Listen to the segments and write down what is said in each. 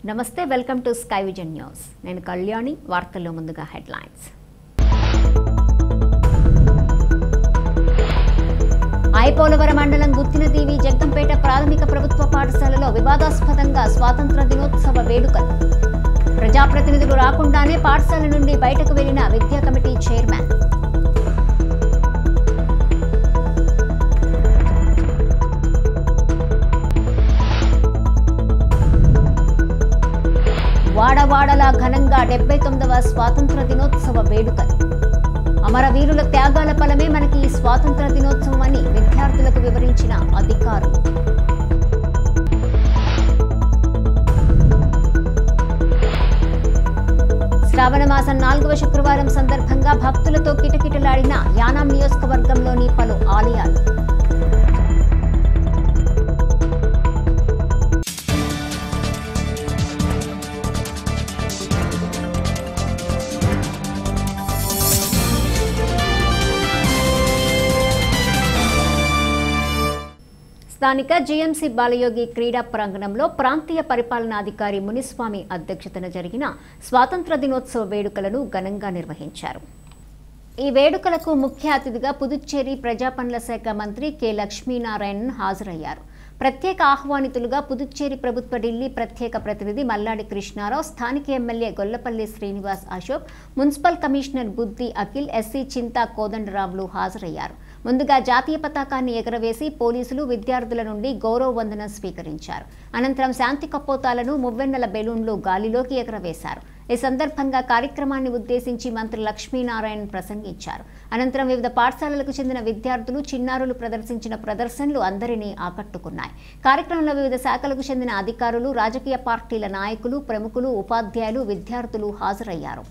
నమస్తే, welcome to sky vision news. నేను కళ్యాణి. వార్తల్లో ముందుగా హెడ్లైన్స్. ఐపోలవరం మండలం గుత్తినదీవి జగ్గంపేట ప్రాథమిక ప్రభుత్వ పాఠశాలలో వివాదాస్పదంగా స్వాతంత్ర దినోత్సవ వేడుకలు. ప్రజాప్రతినిధులు రాకుండానే పాఠశాల నుండి బయటకు వెళ్లిన విద్యా కమిటీ చైర్మన్. వాడవాడలా ఘనంగా 79వ స్వాతంత్ర దినోత్సవ వేడుకలు. అమరవీరుల త్యాగాల ఫలమే మనకి ఈ స్వాతంత్ర దినోత్సవం అని విద్యార్థులకు వివరించిన అధికారులు. శ్రావణ మాసం 4వ శుక్రవారం సందర్భంగా భక్తులతో కిటకిటలాడిన యానాం నియోజకవర్గంలోని పలు ఆలయాలు. స్థానిక జీఎంసీ బాలయోగి క్రీడా ప్రాంగణంలో ప్రాంతీయ పరిపాలనాధికారి మునిస్వామి అధ్యక్షతన జరిగిన స్వాతంత్ర దినోత్సవ వేడుకలను ఘనంగా నిర్వహించారు. ఈ వేడుకలకు ముఖ్య అతిథిగా పుదుచ్చేరి ప్రజాపనుల శాఖ మంత్రి కె లక్ష్మీనారాయణన్ హాజరయ్యారు. ప్రత్యేక ఆహ్వానితులుగా పుదుచ్చేరి ప్రభుత్వ ఢిల్లీ ప్రత్యేక ప్రతినిధి మల్లాడి కృష్ణారావు, స్థానిక MLA Gollapalli Srinivas Ashok, municipal commissioner బుద్ధి అఖిల్, ఎస్సీ చింతా కోదండరావులు హాజరయ్యారు. ముందుగా జాతీయ పతాకాన్ని ఎగరవేసి పోలీసులు విద్యార్థుల నుండి గౌరవ వందనం స్వీకరించారు. అనంతరం శాంతి కపోతాలను, మువ్వెన్నెల బెలూన్లు గాలిలోకి ఎగరవేశారు. ఈ సందర్భంగా కార్యక్రమాన్ని ఉద్దేశించి మంత్రి లక్ష్మీనారాయణ ప్రసంగించారు. అనంతరం వివిధ పాఠశాలలకు చెందిన విద్యార్థులు, చిన్నారులు ప్రదర్శించిన ప్రదర్శనలు అందరినీ ఆకట్టుకున్నాయి. కార్యక్రమంలో వివిధ శాఖలకు చెందిన అధికారులు, రాజకీయ పార్టీల నాయకులు, ప్రముఖులు, ఉపాధ్యాయులు, విద్యార్థులు హాజరయ్యారు.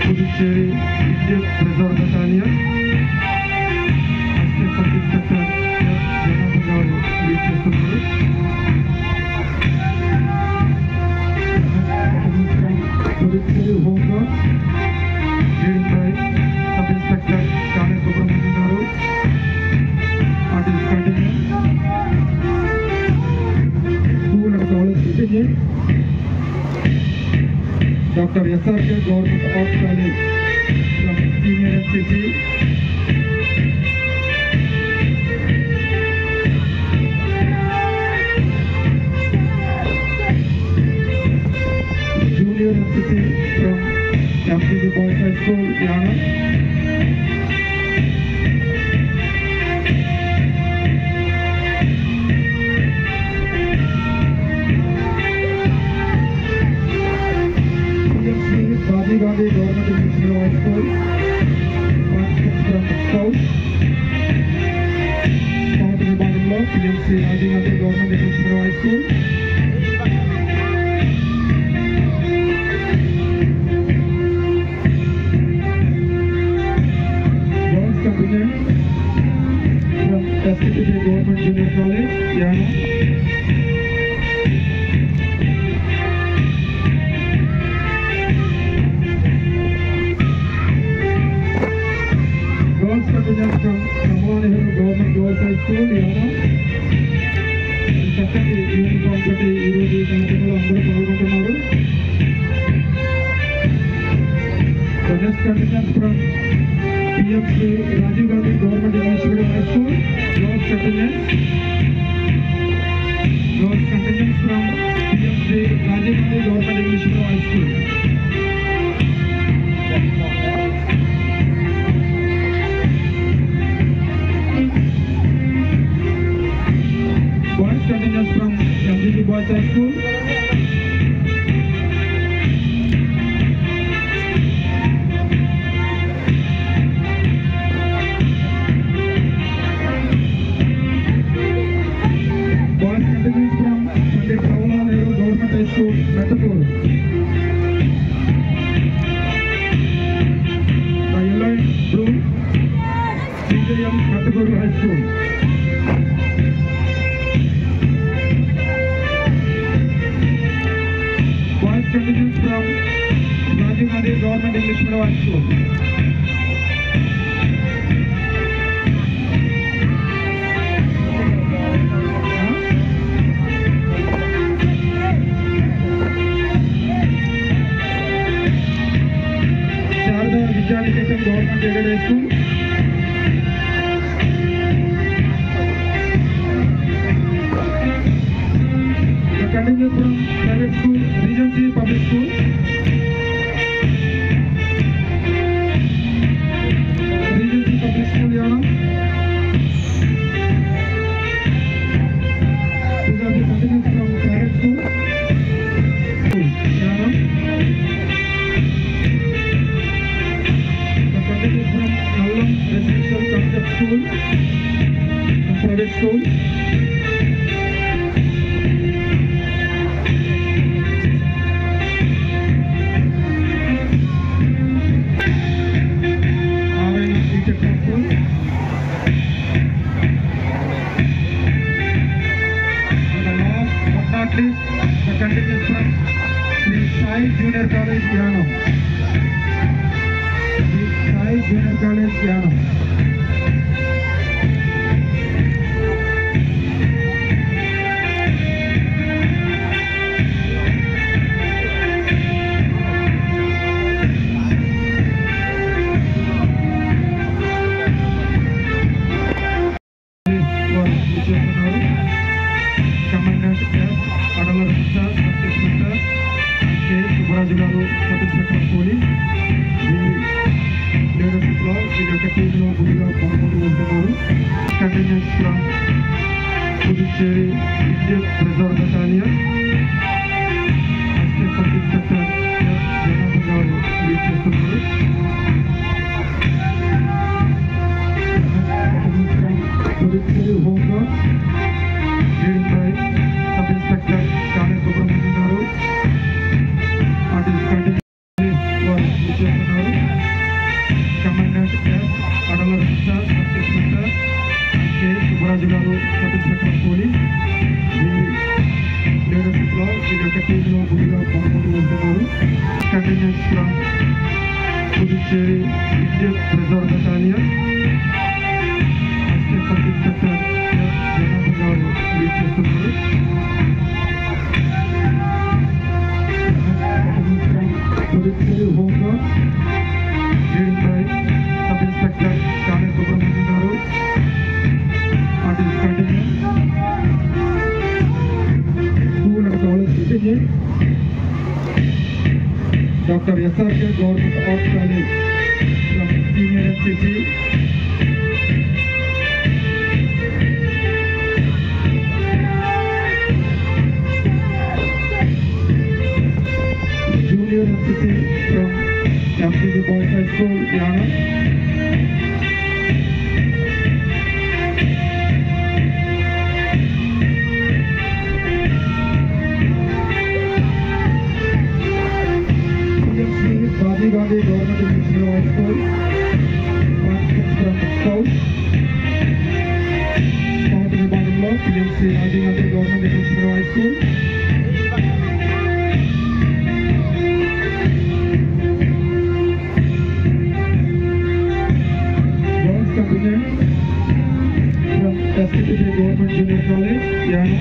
Puducherry Indian Reserve Battalion, Assistant Inspector Janabagaru Vichesunduru, Puducherry Home Guard, leading by Sub Inspector Kane Subramanian Garu, and his contingent, School and College Engineer, Dr. SRK Government Art College from Senior NCC, Junior NCC from MCC Boys High School, Yanam, Rajiv Gandhi Government English Medium High School, participants from the South, South Vibhagamlo, PMC Rajiv Gandhi Government English Medium High School, Girls contingent from SCPJ Government Junior College, Yanam, from Kamala Nehru Government Girls High School, Yanam, చక్కటి uniform తోటి ఈరోజు ఈ కార్యక్రమంలో అందరూ పాల్గొంటున్నారు. The next contestants from PMC Rajiv Gandhi Government English Medium High School, girls contingents from PMC Rajiv Gandhi Government English Medium High School. Boys contingents from MCC Boys High School, Government English Medium High School. Sharda Vidyanikedhan Government Aided High School. Continues from private school, Regency Public School. Regency Public School, Yana. These are the continues from private school, Yana. The continues from Nallam Residential Concept School, private school. The continues from Sri Sai Junior College, Yanam. Sri Sai Junior College, Yanam. Commandant S. Adalar Sir, Inspector K. Subaraju garu, Sub Inspector Police. The leadership law, the Teamlo Budiga Pankoti Untunaru. Continues from Puducherry Indian Reserve Battalion. Assistant Sub Inspector S. Janathan garu lead chestunaru. Continues from Puducherry Home Guard. Leading by Sub Inspector Kane Subramanian garu. And is continuing for Chestunaru. Commandant S. Adalar Sir, Inspector K. Subaraju garu, Sub Inspector Police. The leadership law, the Teamlo Budiga Pankoti Untunaru. Continues from Puducherry Indian Reserve Battalion. Assistant Sub Inspector S. Janathan garu lead chestunaru. Puducherry Home Guard. Leading by Sub Inspector Kane Subramanian garu. And is continuing. School and College Citizen. Dr. SRK Government Arts College from Senior NCC. Junior NCC from MCC Boys High School, Yana. PMC Rajiv Gandhi Government English Medium High School. Participants from South. South Vibhaganlo PMC Rajiv Gandhi Government English Medium High School. From STPJ Government Junior College, Yana.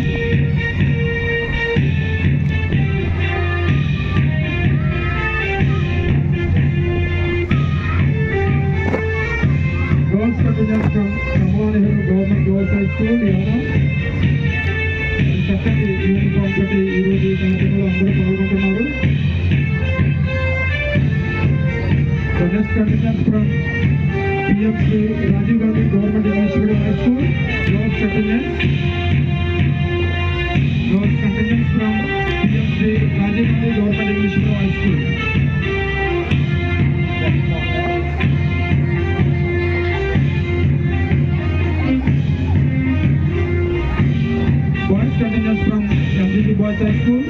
Girls contingent from Kamalani Nehru Government Girls High School, Yana. చక్కటి uniform తోటి ఈరోజు ఈ కార్యక్రమంలో అందరూ పాల్గొంటున్నారు. The next contingent from PMC Rajiv Gandhi Government English Medium High School, girls contingent from PMC Rajiv Gandhi Government English Medium High School. Boys contingent from MCC Boys High School.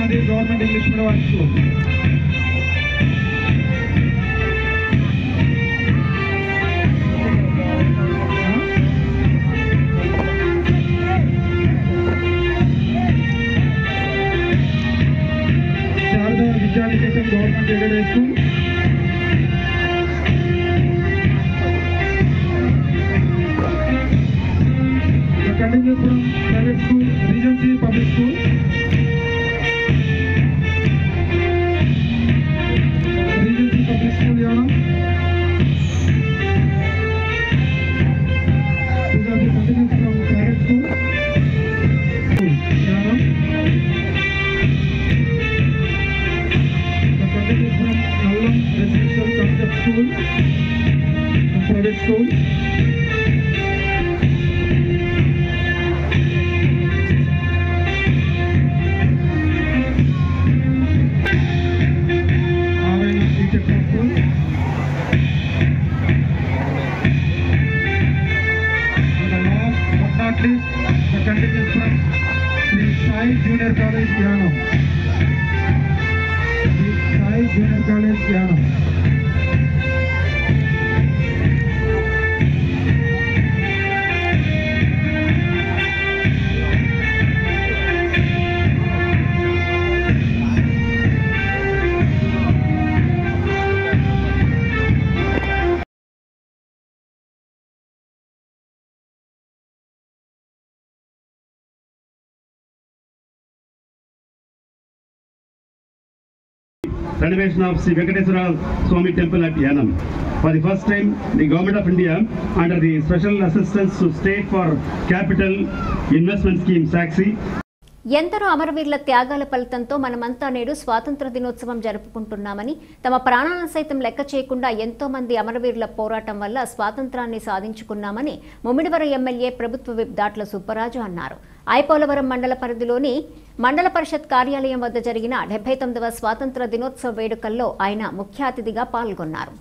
Gandhi Government English Medium School. Sharda Vidyaliketan Government Aided School. Continues from private school, Regency Public School. Regency Public School, Yana. These are the continues from private school, Yana. The continues from Nallam Residential Concept School, private school. The continues from Sri Sai Junior College, Yanam. Sri Sai Junior College, Yanam. Renovation of Sri Venkateswara Swami Temple at Yanam. For the first time, the Government of India, under the Special Assistance to State for Capital Investment Scheme (SACSI), ఎందరో అమరవీరుల త్యాగాల ఫలితంతో మనమంతా నేడు స్వాతంత్ర దినోత్సవం జరుపుకుంటున్నామని, తమ ప్రాణాలను సైతం లెక్క చేయకుండా ఎంతో మంది అమరవీరుల పోరాటం వల్ల స్వాతంత్రాన్ని సాధించుకున్నామని ముమ్మిడివరం ఎమ్మెల్యే ప్రభుత్వ విప్ దాట్ల సుబ్బరాజు అన్నారు. ఐపోలవరం మండల పరిధిలోని మండల పరిషత్ కార్యాలయం వద్ద జరిగిన 79వ స్వాతంత్ర దినోత్సవ వేడుకల్లో ఆయన ముఖ్య అతిథిగా పాల్గొన్నారు.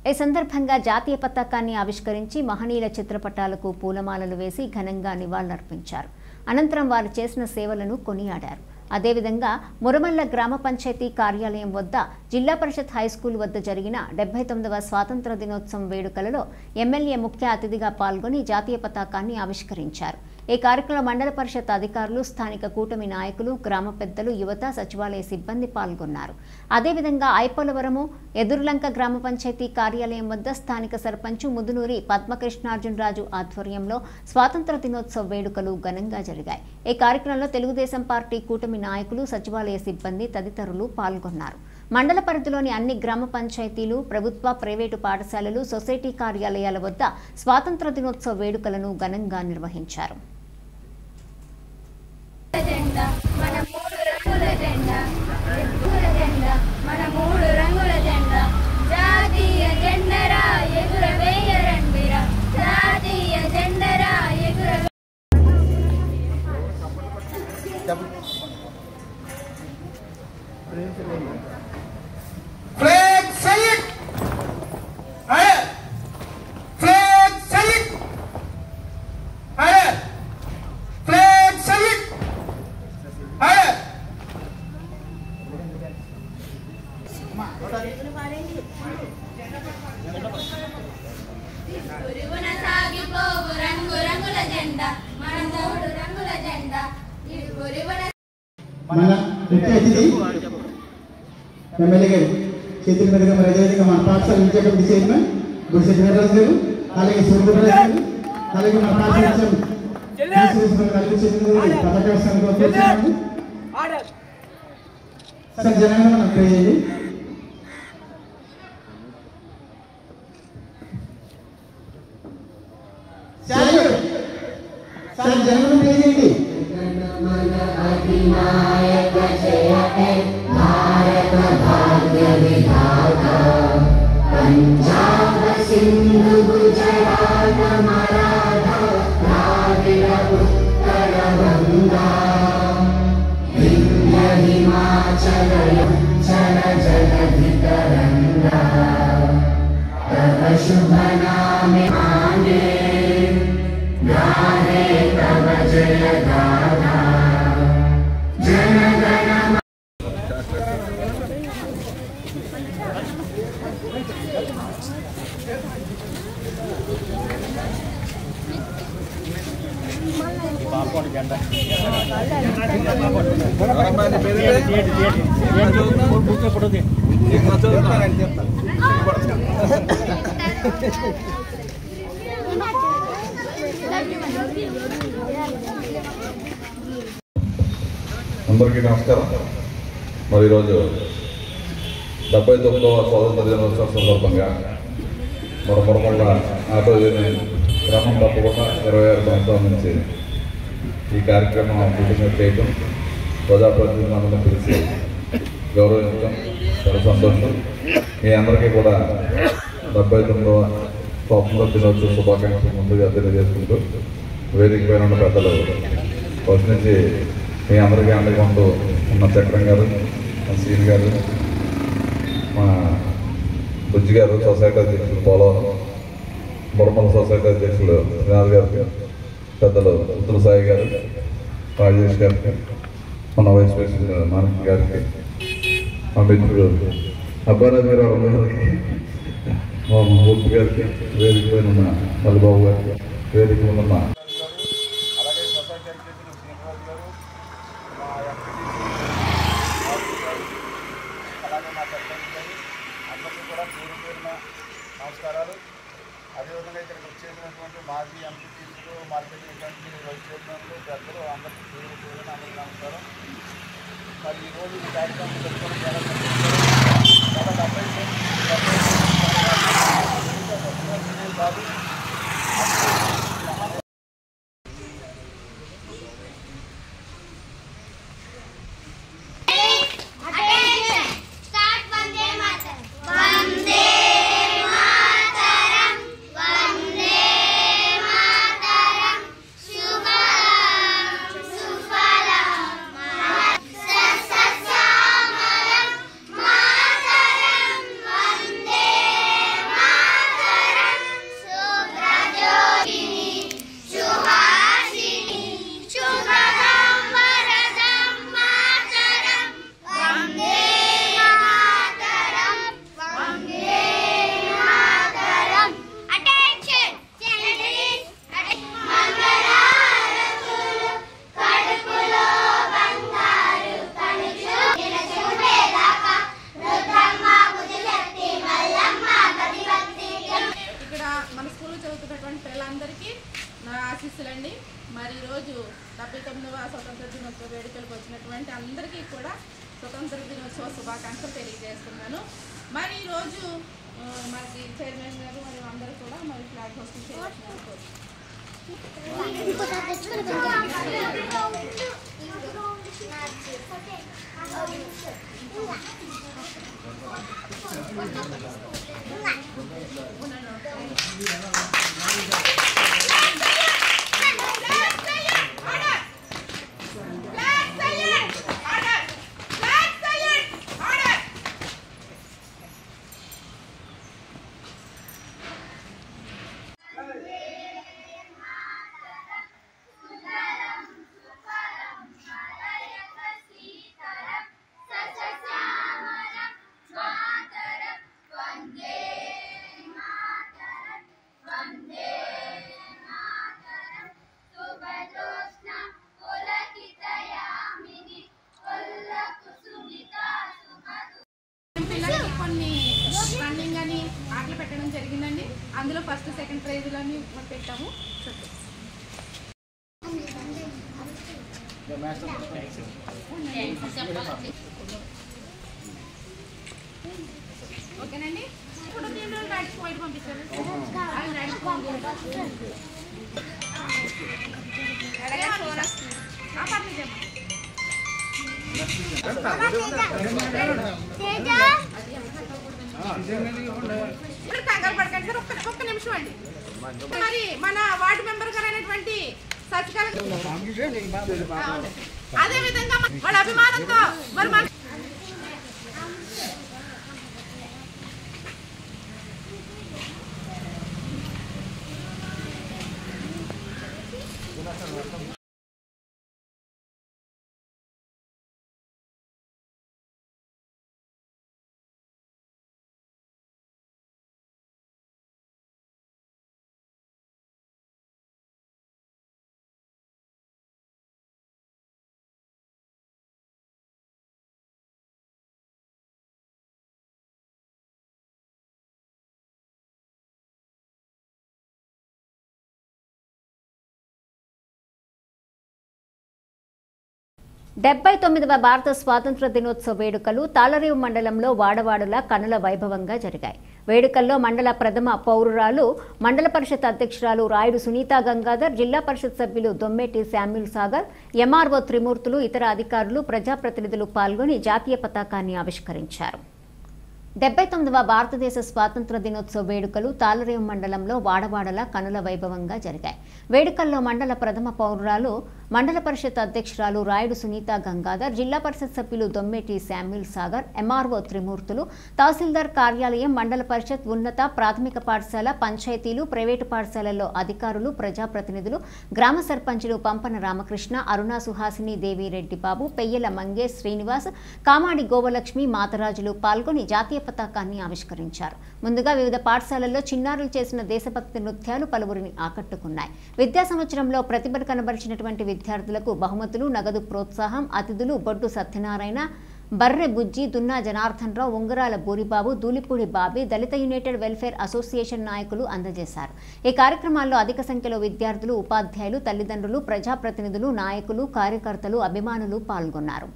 ఈ సందర్భంగా జాతీయ పతాకాన్ని ఆవిష్కరించి మహనీయుల చిత్రపటాలకు పూలమాలలు వేసి ఘనంగా నివాళులర్పించారు. అనంతరం వారు చేసిన సేవలను కొనియాడారు. అదేవిధంగా మురమల్ల గ్రామ పంచాయతీ కార్యాలయం వద్ద జిల్లా పరిషత్ హైస్కూల్ వద్ద జరిగిన 79వ స్వాతంత్ర దినోత్సవం వేడుకలలో ఎమ్మెల్యే ముఖ్య అతిథిగా పాల్గొని జాతీయ పతాకాన్ని ఆవిష్కరించారు. ఈ కార్యక్రమంలో మండల పరిషత్ అధికారులు, స్థానిక కూటమి నాయకులు, గ్రామ పెద్దలు, యువత, సచివాలయ సిబ్బంది పాల్గొన్నారు. అదేవిధంగా ఐపోలవరము ఎదురులంక గ్రామ పంచాయతీ కార్యాలయం వద్ద స్థానిక సర్పంచ్ ముదునూరి పద్మకృష్ణార్జునరాజు ఆధ్వర్యంలో స్వాతంత్ర దినోత్సవ వేడుకలు ఘనంగా జరిగాయి. ఈ కార్యక్రమంలో తెలుగుదేశం పార్టీ కూటమి నాయకులు, సచివాలయ సిబ్బంది తదితరులు పాల్గొన్నారు. మండల పరిధిలోని అన్ని గ్రామ పంచాయతీలు, ప్రభుత్వ, ప్రైవేటు పాఠశాలలు, సొసైటీ కార్యాలయాల వద్ద స్వాతంత్ర దినోత్సవ వేడుకలను ఘనంగా నిర్వహించారు. Flag salute! Higher! Flag salute! Higher! Flag salute! Higher! మన ముఖ్య అతిథి ఎమ్మెల్యే గారు చేతుల మీదుగా మరి అదేవిధంగా మన పాఠశాల విద్యా కమిటీ చైర్మన్ గుడిసె జనరాజు గారు, అలాగే సూర్యరాజు గారు, అలాగే మన పాఠశాల పథకాన్ని సార్ జనంగా మనం ప్రే చేయండి. సార్ జనంగా ప్రే చేయండి. भारत भाग्य विधाता पंजाब सिंधु गुजरात मराठा द्राविड़ उत्कल गंगा विंध्य हिमाचल यमुना जलधि तरंगा तव शुभ नाम आने गाहे तव जय गाथा जन गण అందరికీ నమస్కారం. మరి ఈరోజు 79వ స్వాతంత్ర దినోత్సవం సందర్భంగా మన మురమల్ల ఆటో యూనియన్ క్రమం తప్పకుండా 26 సంవత్సరాల నుంచి ఈ కార్యక్రమం కుటుంబం చేయటం, ప్రజాప్రతినిధులను పిలిచి గౌరవించడం చాలా సంతోషం. మీ అందరికీ కూడా 79వ స్వాతంత్ర దినోత్సవ శుభాకాంక్షలు ముందుగా తెలియజేసుకుంటూ వేదిక పైన ఉన్న పెద్దలు ఫస్ట్ నుంచి మీ అందరికీ అండగా ఉన్న చక్రం గారు, మా సీన్ గారు, మా బుజ్జి గారు, సొసైటీ అధ్యక్షులు పోలవరం, మురమల సొసైటీ అధ్యక్షులు శ్రీనాథ్ గారు, పెద్దలు ఉత్తర సాయి గారు, రాజేష్ గారికి, మన వైస్ ప్రెసిడెంట్ మానక్ గారికి, మా మిత్రుడు అబ్బారాజీరావు గారికి, మా మూర్తి గారికి, వేదిక పైన ఉన్న మల్లిబాబు గారికి, వేదిక ఉన్న అలాగే సొసైటీ అధ్యక్షులు శ్రీనివాస్ గారు, మా అలాగే మా సర్పంచ్ గారు, అందరికీ కూడా పేరు పేరున నమస్కారాలు. అదేవిధంగా ఇక్కడికి వచ్చేసినటువంటి మాజీ ఎంపీటీసీలు, మార్కెటింగ్ కమిటీ వైస్ చైర్మన్లు, పెద్దలు అందరికీ పేరు పేరున అందరికీ నమస్కారం. మరి ఈరోజు ఈ కార్యక్రమం పెట్టుకోవడం చాలా కాదు. పిల్లలందరికీ నా ఆశీస్సులండి. మరి ఈరోజు 79వ స్వతంత్ర దినోత్సవ వేడుకలకు వచ్చినటువంటి అందరికీ కూడా స్వతంత్ర దినోత్సవ శుభాకాంక్షలు తెలియజేస్తున్నాను. మరి ఈరోజు మనకి చైర్మన్ గారు మరియు అందరూ కూడా మరి ఫ్లాగ్ హోస్టింగ్ చేయాల్సిన కొన్ని రన్నింగ్ అని ఆటలు పెట్టడం జరిగిందండి. అందులో ఫస్ట్ సెకండ్ ప్రైజులని పెట్టాము. ఓకేనండి. ఇప్పుడు దీంట్లో రైడ్స్ పోయి పంపించారు. కంగారు పడకండి సార్, ఒక్క నిమిషం అండి. మరి మన వార్డు మెంబర్ గారు అయినటువంటి సచికల అదే విధంగా వాళ్ళ అభిమానంతో మరి 79వ భారత స్వాతంత్ర దినోత్సవ వేడుకలు తాళరేవు మండలంలో వాడవాడలా కనుల వైభవంగా జరిగాయి. వేడుకల్లో మండల ప్రథమ పౌరురాలు, మండల పరిషత్ అధ్యక్షురాలు రాయుడు సునీతా గంగాధర్, జిల్లా పరిషత్ సభ్యులు దొమ్మేటి శామ్యూల్ సాగర్, ఎంఆర్ఓ త్రిమూర్తులు, ఇతర అధికారులు, ప్రజాప్రతినిధులు పాల్గొని జాతీయ పతాకాన్ని ఆవిష్కరించారు. 79వ భారతదేశ స్వాతంత్ర దినోత్సవ వేడుకలు తాళరేవు మండలంలో వాడవాడలా కనుల వైభవంగా జరిగాయి. వేడుకల్లో మండల ప్రథమ పౌరురాలు, మండల పరిషత్ అధ్యక్షురాలు రాయుడు సునీతా గంగాధర్, జిల్లా పరిషత్ సభ్యులు దొమ్మేటి శామ్యూల్ సాగర్, ఎంఆర్ఓ త్రిమూర్తులు, తహసీల్దార్ కార్యాలయం, మండల పరిషత్, ఉన్నత ప్రాథమిక పాఠశాల, పంచాయతీలు, ప్రైవేటు పాఠశాలల్లో అధికారులు, ప్రజాప్రతినిధులు, గ్రామ సర్పంచులు పంపన రామకృష్ణ, అరుణ సుహాసిని, దేవిరెడ్డి బాబు, పెయ్యల మంగేష్ శ్రీనివాస్, కామాడి గోవలక్ష్మి, మాతరాజులు పాల్గొని జాతీయ పతాకాన్ని ఆవిష్కరించారు. ముందుగా వివిధ పాఠశాలల్లో చిన్నారులు చేసిన దేశభక్తి నృత్యాలు పలువురిని ఆకట్టుకున్నాయి. విద్యా సంవత్సరంలో ప్రతిభను కనబరిచినటువంటి విద్యార్థులకు బహుమతులు, నగదు ప్రోత్సాహం అతిథులు బొడ్డు సత్యనారాయణ, బర్రె బుజ్జి, దున్నా జనార్దన్ రావు, ఉంగరాల బూరిబాబు, దూలిపూడి బాబీ, దళిత యునైటెడ్ వెల్ఫేర్ అసోసియేషన్ నాయకులు అందజేశారు. ఈ కార్యక్రమాల్లో అధిక సంఖ్యలో విద్యార్థులు, ఉపాధ్యాయులు, తల్లిదండ్రులు, ప్రజాప్రతినిధులు, నాయకులు, కార్యకర్తలు, అభిమానులు పాల్గొన్నారు.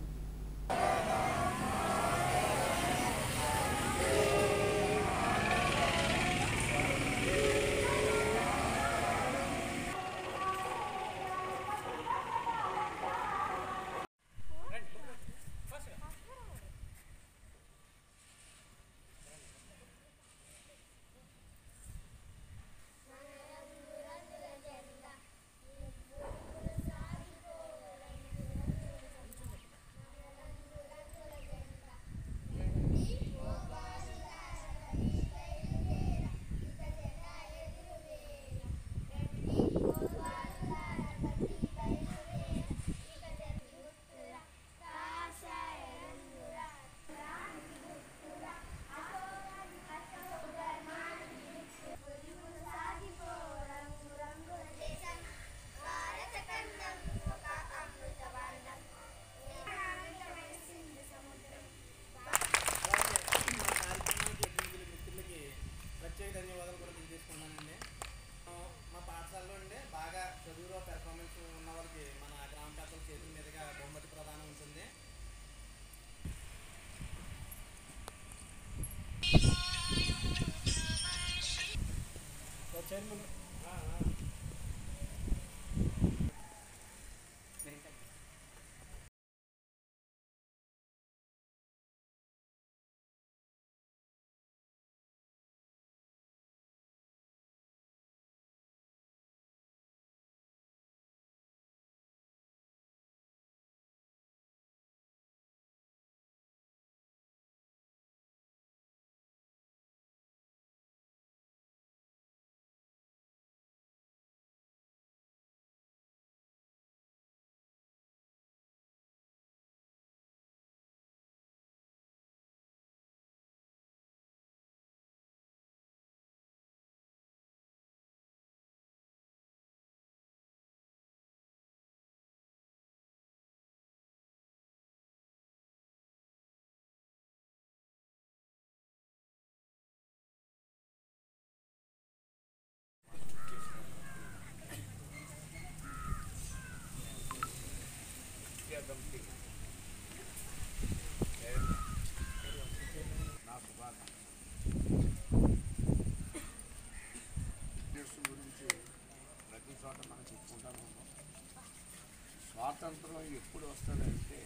స్వాతంత్రం ఎప్పుడు వస్తుందంటే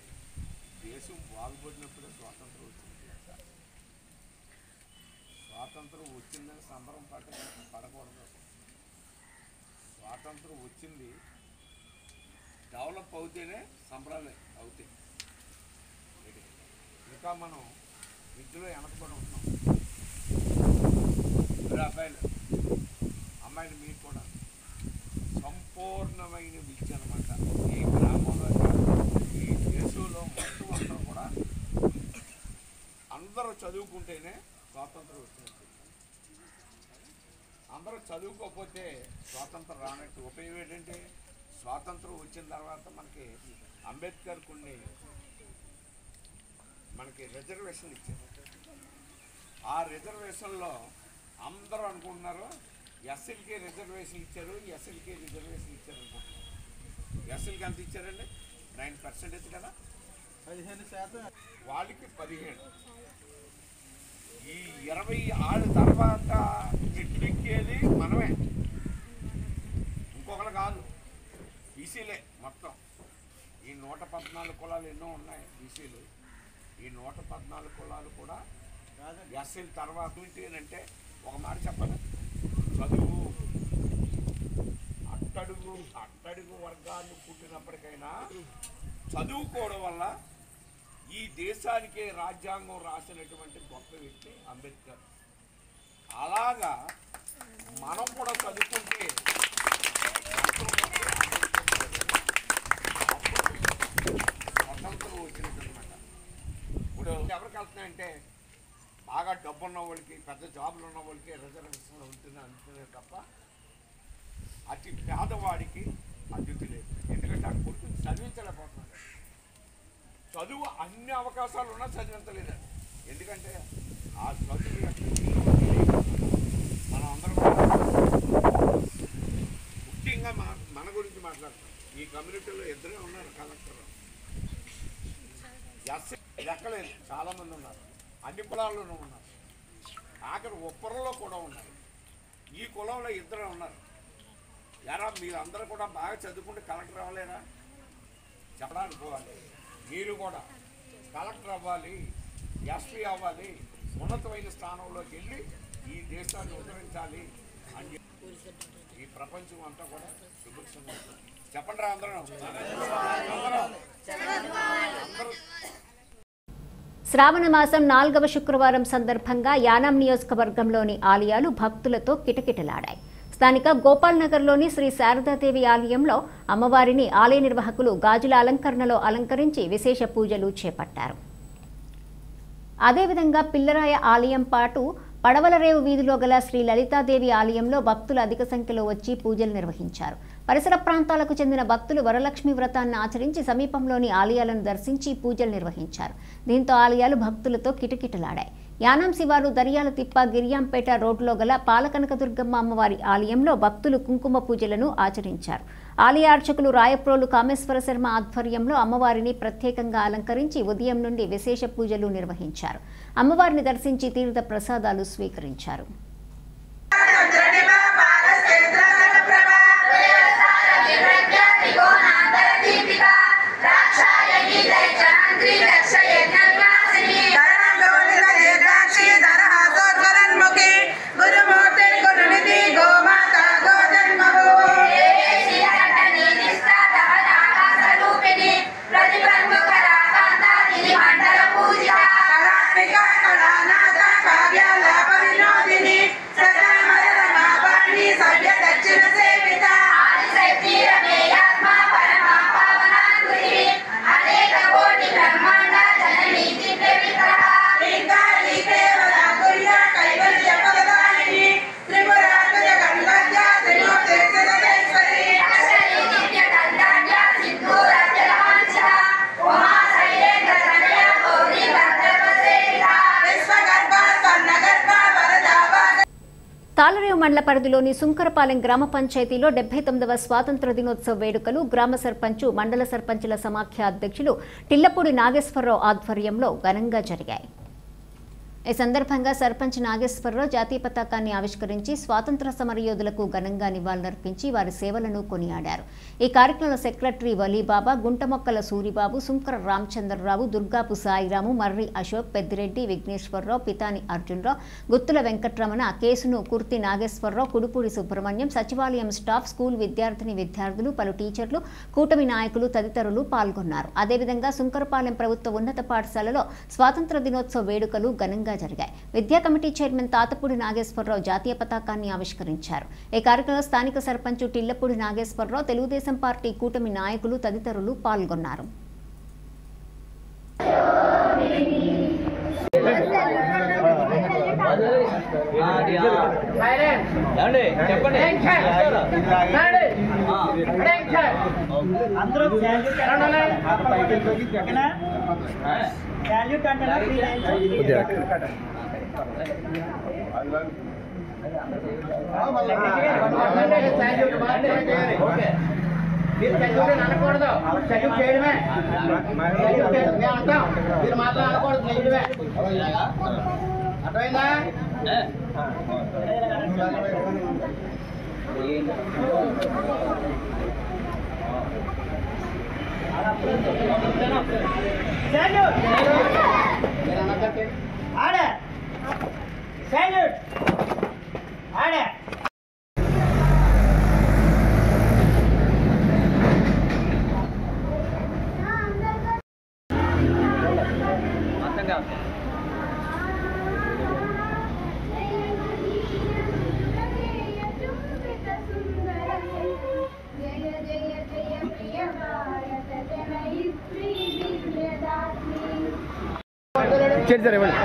దేశం బాగుపడినప్పుడే స్వాతంత్రం వచ్చింది. స్వాతంత్రం వచ్చిందని సంబరం పడకూడదు. స్వాతంత్రం వచ్చింది డెవలప్ అవుతేనే సంబరాలు అవుతాయి. ఇంకా మనం విద్యలో వెనకబడి ఉంటున్నాం. అమ్మాయిలు మీరు కూడా సంపూర్ణమైన విద్య అనమాట. ఈ గ్రామంలో ఈ దేశంలో మొత్తం అందరూ కూడా అందరూ చదువుకుంటేనే స్వాతంత్రం వచ్చినట్టు. అందరూ చదువుకోకపోతే స్వాతంత్రం రానట్టు. ఉపయోగం ఏంటంటే స్వాతంత్రం వచ్చిన తర్వాత మనకి అంబేద్కర్ మనకి రిజర్వేషన్ ఇచ్చారు. ఆ రిజర్వేషన్లో అందరూ అనుకుంటున్నారు ఎస్సీలకి రిజర్వేషన్ ఇచ్చారు, ఎస్సీలకి రిజర్వేషన్ ఇచ్చారు అనుకుంటున్నారు. ఎస్సీలకి ఎంత ఇచ్చారండి? 9% కదా. వాళ్ళకి 15. ఈ 26 తర్వాత మెట్లెక్కేది మనమే, ఇంకొకరు కాదు. బీసీలే మొత్తం. ఈ 114 కులాలు ఎన్నో ఉన్నాయి బీసీలు. ఈ 114 కులాలు కూడా ఎస్సీల తర్వాత ఏంటంటే ఒక మాట చెప్పాలి, చదువు అట్టడుగు వర్గాలు పుట్టినప్పటికైనా చదువుకోవడం వల్ల ఈ దేశానికే రాజ్యాంగం రాసినటువంటి గొప్ప వ్యక్తి అంబేద్కర్. అలాగా మనం కూడా చదువుకుంటే స్వతంత్రం వచ్చినట్టు. ఇప్పుడు ఎవరికి వెళ్తున్నాయంటే బాగా డబ్బు ఉన్న వాళ్ళకి, పెద్ద జాబులు ఉన్న వాళ్ళకి రిజర్వేషన్ ఉంటుంది తప్ప అతి పేదవాడికి అద్దుతి లేదు. ఎందుకంటే ఆ కొడుకుని చదివించలేకపోతున్నాడు. చదువు అన్ని అవకాశాలు ఉన్నా చదివించలేదు. ఎందుకంటే ఆ చదువు మనం అందరం ముఖ్యంగా మన గురించి మాట్లాడతాం. ఈ కమ్యూనిటీలో ఇద్దరే ఉన్నారు కలెక్టర్. ఎస్సీ లెక్కలేదు, చాలామంది ఉన్నారు. అన్ని కులాల్లోనూ ఉన్నారు. ఆఖరి ఉప్పరంలో కూడా ఉన్నారు. ఈ కులంలో ఇద్దరే ఉన్నారు. ఎరా మీరందరూ కూడా బాగా చదువుకుంటే కలెక్టర్ అవ్వలేరా? చెప్పడానికి పోవాలి. మీరు కూడా కలెక్టర్ అవ్వాలి, ఎస్పీ అవ్వాలి, ఉన్నతమైన స్థానంలోకి వెళ్ళి ఈ దేశాన్ని ఉద్ధరించాలి అని ఈ ప్రపంచం అంతా కూడా సుభిక్షంగా చెప్పండి రా అందరూ. శ్రావణ మాసం 4వ శుక్రవారం సందర్భంగా యానాం నియోజకవర్గంలోని ఆలయాలు భక్తులతో కిటకిటలాడాయి. స్థానిక గోపాల్ నగర్లోని శ్రీ శారదాదేవి ఆలయంలో అమ్మవారిని ఆలయ నిర్వాహకులు గాజుల అలంకరణలో అలంకరించి విశేష పూజలు చేపట్టారు. అదేవిధంగా పిల్లరాయ ఆలయం పాటు పడవలరేవు వీధిలో గల శ్రీ లలితాదేవి ఆలయంలో భక్తులు అధిక సంఖ్యలో వచ్చి పూజలు నిర్వహించారు. పరిసర ప్రాంతాలకు చెందిన భక్తులు వరలక్ష్మి వ్రతాన్ని ఆచరించి సమీపంలోని ఆలయాలను దర్శించి పూజలు నిర్వహించారు. దీంతో ఆలయాలు భక్తులతో కిటకిటలాడాయి. యానాం శివారు దర్యాల తిప్ప గిరియాంపేట రోడ్లో గల పాలకనకదుర్గమ్మ అమ్మవారి ఆలయంలో భక్తులు కుంకుమ పూజలను ఆచరించారు. ఆలయ అర్చకులు రాయప్రోలు కామేశ్వర శర్మ ఆధ్వర్యంలో అమ్మవారిని ప్రత్యేకంగా అలంకరించి ఉదయం నుండి విశేష పూజలు నిర్వహించారు. అమ్మవారిని దర్శించి తీర్థ ప్రసాదాలు స్వీకరించారు. తాళరేవు మండల పరిధిలోని సుంకరపాలెం గ్రామ పంచాయతీలో 79వ స్వాతంత్ర దినోత్సవ వేడుకలు గ్రామ సర్పంచ్, మండల సర్పంచుల సమాఖ్య అధ్యక్షులు టిల్లపూడి నాగేశ్వరరావు ఆధ్వర్యంలో ఘనంగా జరిగాయి. ఈ సందర్భంగా సర్పంచ్ నాగేశ్వరరావు జాతీయ పతాకాన్ని ఆవిష్కరించి స్వాతంత్ర సమరయోధులకు ఘనంగా నివాళులర్పించి వారి సేవలను కొనియాడారు. ఈ కార్యక్రమంలో సెక్రటరీ వలీబాబా, గుంటమొక్కల సూరిబాబు, సుంకర రామచంద్రరావు, దుర్గాపు సాయిరాము, మర్రి అశోక్, పెద్దిరెడ్డి, విఘ్నేశ్వరరావు, పితాని అర్జునరావు, గుత్తుల వెంకట్రమణ, కేసును కుర్తి నాగేశ్వరరావు, కుడుపూడి సుబ్రహ్మణ్యం, సచివాలయం స్టాఫ్, స్కూల్ విద్యార్థులు, పలు టీచర్లు, కూటమి నాయకులు తదితరులు పాల్గొన్నారు. అదేవిధంగా సుంకరపాలెం ప్రభుత్వ ఉన్నత పాఠశాలలో స్వాతంత్ర దినోత్సవ వేడుకలు ఘనంగా జరిగాయి. విద్యా కమిటీ చైర్మన్ తాతపూడి నాగేశ్వరరావు జాతీయ పతాకాన్ని ఆవిష్కరించారు. ఈ కార్యక్రమంలో స్థానిక సర్పంచ్ టిల్లపూడి నాగేశ్వరరావు, తెలుగుదేశం పార్టీ కూటమి నాయకులు తదితరులు పాల్గొన్నారు. మీరు చదివితే అనకూడదు, చదివి చేయడమే. మేము అంటాం, మీరు మాత్రం అనకూడదు, చేయడమే. అర్థమైందా? ఆడే సాల్యూట్ ఆడే. చేయండి సార్, ఇవ్వండి.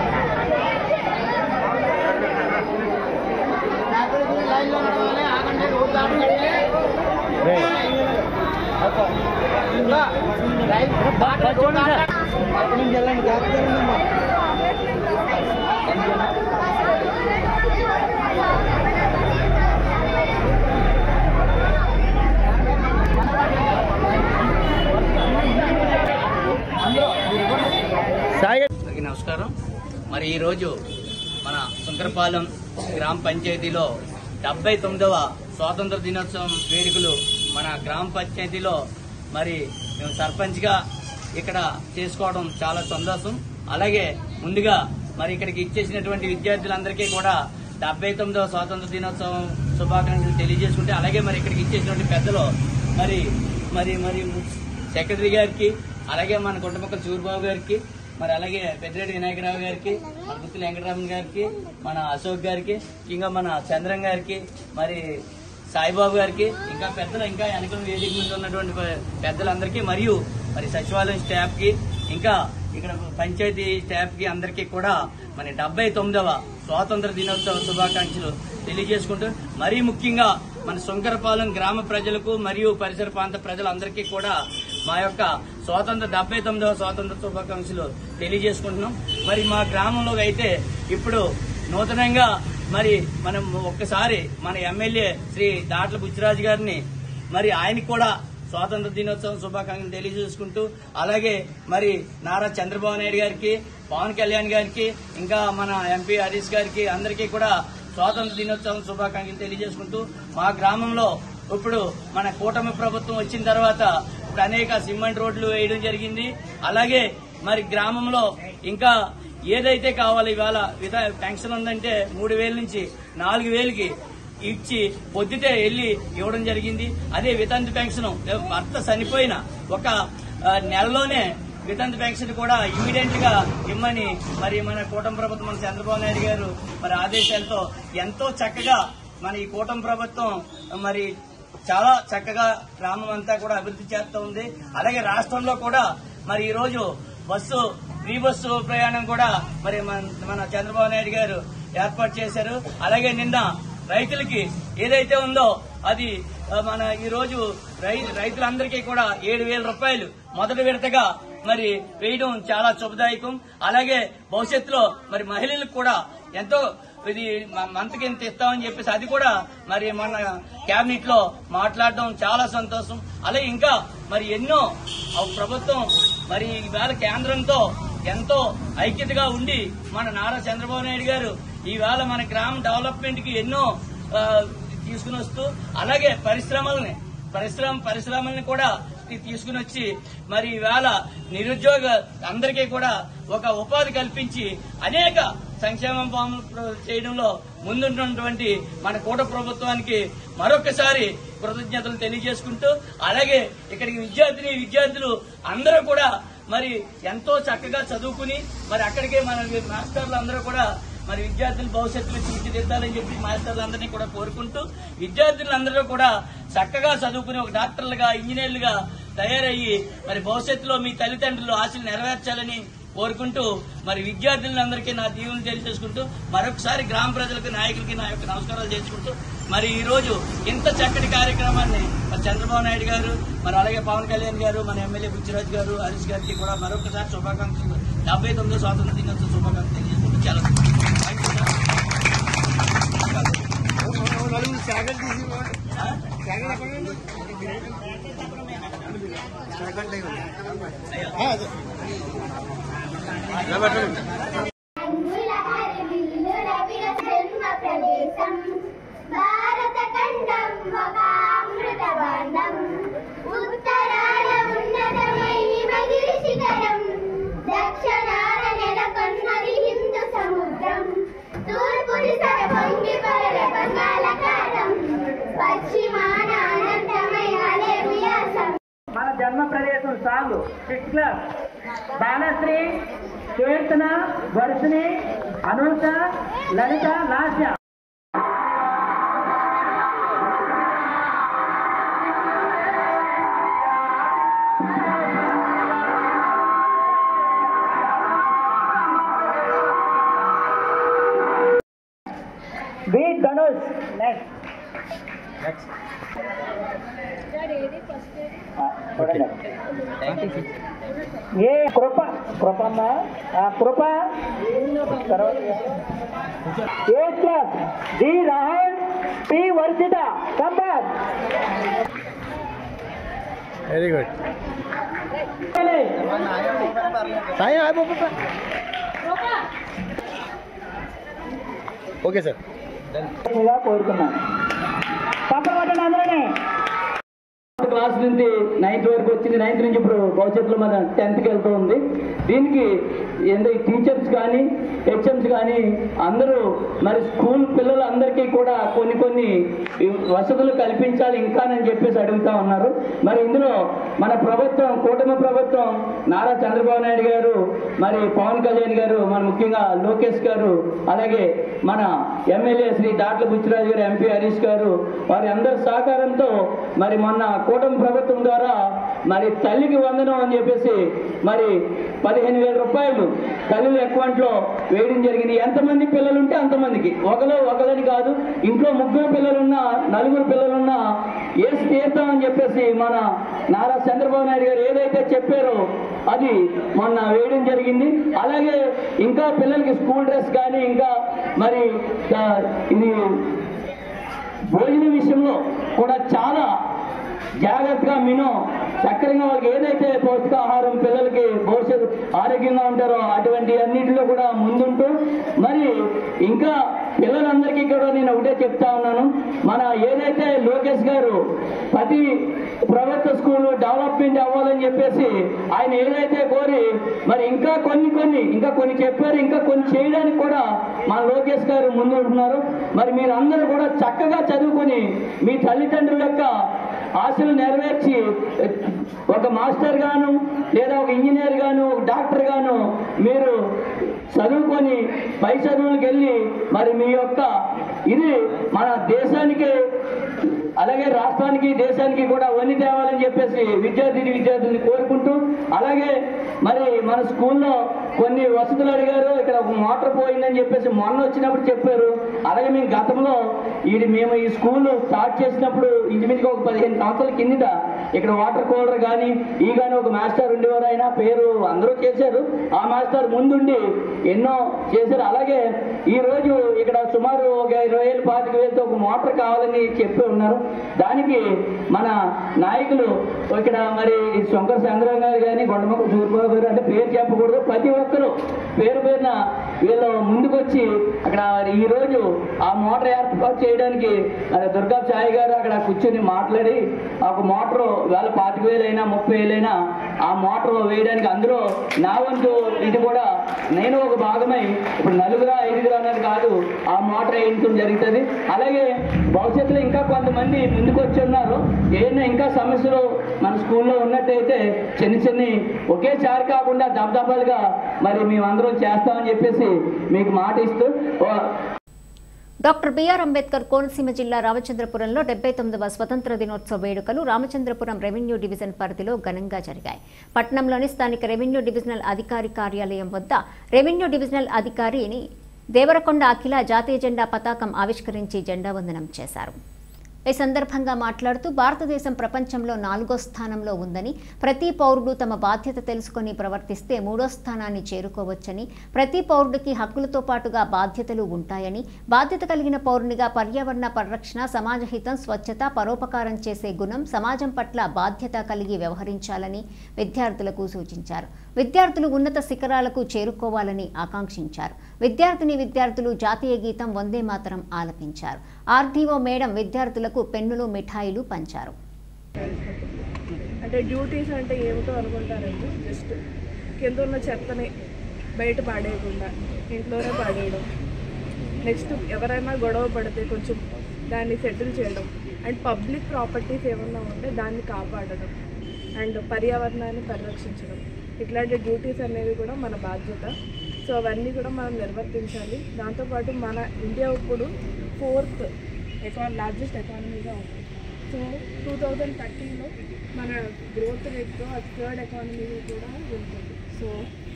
నమస్కారం. మరి ఈరోజు మన శంకరపాలెం గ్రామ పంచాయతీలో 79వ స్వాతంత్ర దినోత్సవం వేడుకలు మన గ్రామ పంచాయతీలో మరి మేము సర్పంచ్గా ఇక్కడ చేసుకోవడం చాలా సంతోషం. అలాగే ముందుగా మరి ఇక్కడికి ఇచ్చేసినటువంటి విద్యార్థులందరికీ కూడా 79వ స్వాతంత్ర దినోత్సవం శుభాకాంక్షలు తెలియజేసుకుంటే, అలాగే మరి ఇక్కడికి ఇచ్చేసినటువంటి పెద్దలు మరి మరి మరి సెక్రటరీ గారికి, అలాగే మన గుంటముక్కల సూరిబాబు గారికి, మరి అలాగే పెద్దిరెడ్డి వినాయకరావు గారికి, మన గుత్తుల వెంకటరామన్ గారికి, మన అశోక్ గారికి, ఇంకా మన చంద్రం గారికి, మరి సాయిబాబు గారికి, ఇంకా పెద్దలు, ఇంకా వెనక వేదిక మీద ఉన్నటువంటి పెద్దలందరికీ, మరియు మరి సచివాలయం స్టాఫ్ కి, ఇంకా ఇక్కడ పంచాయతీ స్టాఫ్ కి అందరికీ కూడా మరి 79వ స్వాతంత్ర దినోత్సవ శుభాకాంక్షలు తెలియజేసుకుంటూ, మరీ ముఖ్యంగా మన శంకరపాలెం గ్రామ ప్రజలకు మరియు పరిసర ప్రాంత ప్రజలందరికీ కూడా మా యొక్క 79వ స్వాతంత్ర శుభాకాంక్షలు తెలియజేసుకుంటున్నాం. మరి మా గ్రామంలో అయితే ఇప్పుడు నూతనంగా మరి మనం ఒక్కసారి మన ఎమ్మెల్యే శ్రీ దాట్ల బుచ్చిరాజు గారిని మరి ఆయనకి కూడా స్వాతంత్ర దినోత్సవం శుభాకాంక్షలు తెలియజేసుకుంటూ, అలాగే మరి నారా చంద్రబాబు నాయుడు గారికి, పవన్ కళ్యాణ్ గారికి, ఇంకా మన ఎంపీ హరీష్ గారికి అందరికీ కూడా స్వాతంత్ర దినోత్సవం శుభాకాంక్షలు తెలియజేసుకుంటూ, మా గ్రామంలో ఇప్పుడు మన కూటమి ప్రభుత్వం వచ్చిన తర్వాత ఇప్పుడు అనేక సిమెంట్ రోడ్లు వేయడం జరిగింది. అలాగే మరి గ్రామంలో ఇంకా ఏదైతే కావాలో ఇవాళ పెన్షన్ ఉందంటే 3,000 నుంచి 4,000కి ఇచ్చి పొద్దుటే వెళ్లి ఇవ్వడం జరిగింది. అదే వితంతు పెన్షన్ భర్త చనిపోయిన ఒక నెలలోనే వితంతు పెన్షన్ కూడా ఇమ్మీడియట్ గా ఇమ్మని మరి మన కూటమి ప్రభుత్వం, మన చంద్రబాబు నాయుడు గారు మరి ఆదేశాలతో ఎంతో చక్కగా మన ఈ కూటమి ప్రభుత్వం మరి చాలా చక్కగా గ్రామం అంతా కూడా అభివృద్ధి చేస్తూ ఉంది. అలాగే రాష్ట్రంలో కూడా మరి ఈ రోజు ఫ్రీ బస్సు ప్రయాణం కూడా మరి మన చంద్రబాబు నాయుడు గారు ఏర్పాటు చేశారు. అలాగే నిన్న రైతులకి ఏదైతే ఉందో అది మన ఈ రోజు రైతులందరికీ కూడా 7,000 రూపాయలు మొదటి విడతగా మరి వేయడం చాలా శుభదాయకం. అలాగే భవిష్యత్తులో మరి మహిళలకు కూడా ఎంతో ఇది మంత్కి ఇంత ఇస్తామని చెప్పేసి అది కూడా మరి మన కేబినెట్ లో మాట్లాడడం చాలా సంతోషం. అలాగే ఇంకా మరి ఎన్నో ప్రభుత్వం మరి ఈవేళ కేంద్రంతో ఎంతో ఐక్యతగా ఉండి మన నారా చంద్రబాబు నాయుడు గారు ఈవేళ మన గ్రామ డెవలప్మెంట్ కి ఎన్నో తీసుకుని వస్తూ, అలాగే పరిశ్రమల్ని కూడా తీసుకుని వచ్చి మరి ఈవేళ నిరుద్యోగ అందరికీ కూడా ఒక ఉపాధి కల్పించి అనేక సంక్షేమ పనులు చేయడంలో ముందున్నటువంటి మన కూటమి ప్రభుత్వానికి మరొకసారి కృతజ్ఞతలు తెలియజేసుకుంటూ, అలాగే ఇక్కడికి విద్యార్థులు అందరూ కూడా మరి ఎంతో చక్కగా చదువుకుని మరి అక్కడికే మన మాస్టర్లు అందరూ కూడా మరి విద్యార్థుల భవిష్యత్తులో తీర్చిదిద్దాలని చెప్పి మాస్టర్లందరినీ కూడా కోరుకుంటూ, విద్యార్థులందరూ కూడా చక్కగా చదువుకుని ఒక డాక్టర్లుగా, ఇంజనీర్లుగా తయారయ్యి మరి భవిష్యత్తులో మీ తల్లిదండ్రులు ఆశలు నెరవేర్చాలని కోరుకుంటూ మరి విద్యార్థులందరికీ నా దీవులు తెలియజేసుకుంటూ మరొకసారి గ్రామ ప్రజలకు, నాయకులకి నా యొక్క నమస్కారాలు చేసుకుంటూ మరి ఈ రోజు ఇంత చక్కటి కార్యక్రమాన్ని మరి చంద్రబాబు నాయుడు గారు, మరి అలాగే పవన్ కళ్యాణ్ గారు, మన ఎమ్మెల్యే బుచ్చిరాజు గారు, హరీష్ గారికి కూడా మరొకసారి శుభాకాంక్షలు, 79వ స్వాతంత్ర దినోత్సవ శుభాకాంక్షలు తెలియజేసుకుంటూ చాలా థ్యాంక్ యూ. భారత ఖండం ఒక అమృతవర్ణం ఉత్తరాన ఉన్నతమైన మగిరి శిఖరం దక్షిణాన నెలకొన్నది హిందూ సముద్రం తూర్పుని సరపొంగి పరల బంగాళాఖాతం పశ్చిమాన అనంతమైన అరేబియాసం. మన జన్మ ప్రదేశం సాగు 6th class Balasri Keerthana Varshini Anusha Lalitha Lasya. B Dhanush next A Kripa Kripamma Kripa 8th class D Rahul P Varshitha Kambar. Very good. Okay sir కోరుకున్నాను. తప్పకుండా అందరినీ క్లాస్ నుంచి 9th వరకు వచ్చింది. 9th నుంచి ఇప్పుడు భవిష్యత్తులో మన 10th వెళ్తూ ఉంది. దీనికి టీచర్స్ కానీ హెచ్ఎంస్ కానీ అందరూ మరి స్కూల్ పిల్లలందరికీ కూడా కొన్ని వసతులు కల్పించాలి ఇంకానని చెప్పేసి అడుగుతా ఉన్నారు. మరి ఇందులో మన ప్రభుత్వం కూటమి ప్రభుత్వం నారా చంద్రబాబు నాయుడు గారు, మరి పవన్ కళ్యాణ్ గారు, మన ముఖ్యంగా లోకేష్ గారు, అలాగే మన ఎమ్మెల్యే శ్రీ దాట్ల బుచ్చిరాజు గారు, ఎంపీ హరీష్ గారు, వారి అందరి సహకారంతో మరి మొన్న కూటమి ప్రభుత్వం ద్వారా మరి తల్లికి వందనం అని చెప్పేసి మరి 15,000 రూపాయలు తల్లుల అకౌంట్లో వేయడం జరిగింది. ఎంతమంది పిల్లలు ఉంటే అంతమందికి, ఒకలని కాదు, ఇంట్లో 3 పిల్లలున్నా 4 పిల్లలున్నా వేసి తీర్థమని చెప్పేసి మన నారా చంద్రబాబు నాయుడు గారు ఏదైతే చెప్పారో అది మొన్న వేయడం జరిగింది. అలాగే ఇంకా పిల్లలకి స్కూల్ డ్రెస్ కానీ ఇంకా మరి ఇది భోజనం విషయంలో కూడా చాలా జాగ్రత్తగా చక్కగా వాళ్ళకి ఏదైతే పౌష్టికాహారం పిల్లలకి భవిష్యత్తు ఆరోగ్యంగా ఉంటారో అటువంటి అన్నింటిలో కూడా ముందుంటూ మరి ఇంకా పిల్లలందరికీ కూడా నేను ఒకటే చెప్తా ఉన్నాను. మన ఏదైతే లోకేష్ గారు ప్రతి ప్రభుత్వ స్కూల్ డెవలప్మెంట్ అవ్వాలని చెప్పేసి ఆయన ఏదైతే కోరి మరి ఇంకా కొన్ని చెప్పారు, ఇంకా కొన్ని చేయడానికి కూడా మన లోకేష్ గారు ముందు ఉంటున్నారు. మరి మీరు అందరూ కూడా చక్కగా చదువుకొని మీ తల్లిదండ్రుల యొక్క ఆశలు నెరవేర్చి ఒక మాస్టర్ గాను లేదా ఒక ఇంజనీర్ గాను ఒక డాక్టర్ గాను మీరు చదువుకొని పై చదువులకు వెళ్ళి మరి మీ యొక్క ఇది మన దేశానికి అలాగే రాష్ట్రానికి దేశానికి కూడా వన్ని తేవాలని చెప్పేసి విద్యార్థుల్ని కోరుకుంటూ, అలాగే మరి మన స్కూల్లో కొన్ని వసతులు అడిగారు. ఇక్కడ ఒక మోటార్ పోయిందని చెప్పేసి మొన్న వచ్చినప్పుడు చెప్పారు. అలాగే మేము గతంలో మేము ఈ స్కూల్ స్టార్ట్ చేసినప్పుడు ఇంచుమించుగా ఒక 15 సంవత్సరాల కిందట ఇక్కడ వాటర్ కూలర్ కానీ కానీ ఒక మాస్టర్ ఉండేవారు. ఆయన పేరు అందరూ చేశారు. ఆ మాస్టర్ ముందుండి ఎన్నో చేశారు. అలాగే ఈరోజు ఇక్కడ సుమారు ఒక 20,000-25,000తో ఒక మోటార్ కావాలని చెప్పి ఉన్నారు. దానికి మన నాయకులు ఇక్కడ మరి శంకర చంద్రరావు గారు కానీ గొండమక్క సూర్యబాబు గారు అంటే పేరు చెప్పకూడదు, ప్రతి ఒక్కరు పేరున వీళ్ళు ముందుకొచ్చి అక్కడ ఈరోజు ఆ మోటార్ ఏర్పాటు చేయడానికి దుర్గా సాయి గారు అక్కడ కూర్చొని మాట్లాడి ఒక మోటార్ వేళ 25,000 అయినా 30,000 అయినా ఆ మోటార్ వేయడానికి అందులో నా వంతు ఇది కూడా నేను ఒక భాగమై ఇప్పుడు 4-5 అనేది కాదు ఆ మోటార్ వేయించడం జరుగుతుంది. అలాగే భవిష్యత్తులో ఇంకా కొంతమంది ముందుకు వచ్చి ఉన్నారు. ఏదైనా ఇంకా సమస్యలు మన స్కూల్లో ఉన్నట్టయితే చిన్న ఒకేసారి కాకుండా దబదబాలుగా మరి మేమందరం చేస్తామని చెప్పేసి మీకు మాట ఇస్తూ డాక్టర్ బిఆర్ అంబేద్కర్ కోనసీమ జిల్లా రామచంద్రపురంలో 79వ స్వతంత్ర దినోత్సవ వేడుకలు రామచంద్రపురం రెవెన్యూ డివిజన్ పరిధిలో ఘనంగా జరిగాయి. పట్టణంలోని స్థానిక రెవెన్యూ డివిజనల్ అధికారి కార్యాలయం వద్ద రెవెన్యూ డివిజనల్ అధికారిని దేవరకొండ అఖిల జాతీయ జెండా పతాకం ఆవిష్కరించి జెండా వందనం చేశారు. ఈ సందర్భంగా మాట్లాడుతూ భారతదేశం ప్రపంచంలో 4వ స్థానంలో ఉందని, ప్రతి పౌరుడు తమ బాధ్యత తెలుసుకొని ప్రవర్తిస్తే 3వ స్థానాన్ని చేరుకోవచ్చని, ప్రతి పౌరుడికి హక్కులతో పాటుగా బాధ్యతలు ఉంటాయని, బాధ్యత కలిగిన పౌరునిగా పర్యావరణ పరిరక్షణ, సమాజహితం, స్వచ్ఛత, పరోపకారం చేసే గుణం, సమాజం పట్ల బాధ్యత కలిగి వ్యవహరించాలని విద్యార్థులకు సూచించారు. విద్యార్థులు ఉన్నత శిఖరాలకు చేరుకోవాలని ఆకాంక్షించారు. విద్యార్థులు జాతీయ గీతం వందే మాతరం ఆలపించారు. ఆర్డీఓ మేడం విద్యార్థులకు పెన్నులు, మిఠాయిలు పంచారు. అంటే డ్యూటీస్ అంటే ఏమిటో అనుకుంటారండి. జస్ట్ కింద ఉన్న చెత్తని బయట పాడేయకుండా ఇంట్లోనే పాడేయడం. నెక్స్ట్ ఎవరైనా గొడవ పడితే కొంచెం దాన్ని సెటిల్ చేయడం. అండ్ పబ్లిక్ ప్రాపర్టీస్ ఏమన్నా ఉంటే దాన్ని కాపాడడం. అండ్ పర్యావరణాన్ని పరిరక్షించడం. ఇట్లాంటి డ్యూటీస్ అనేవి కూడా మన బాధ్యత. సో అవన్నీ కూడా మనం నిర్వర్తించాలి. దాంతోపాటు మన ఇండియా ఇప్పుడు 4th లార్జెస్ట్ ఎకానమీగా ఉంది. సో 2030లో మన గ్రోత్ రేట్తో 3rd ఎకానమీ కూడా ఉంటుంది. సో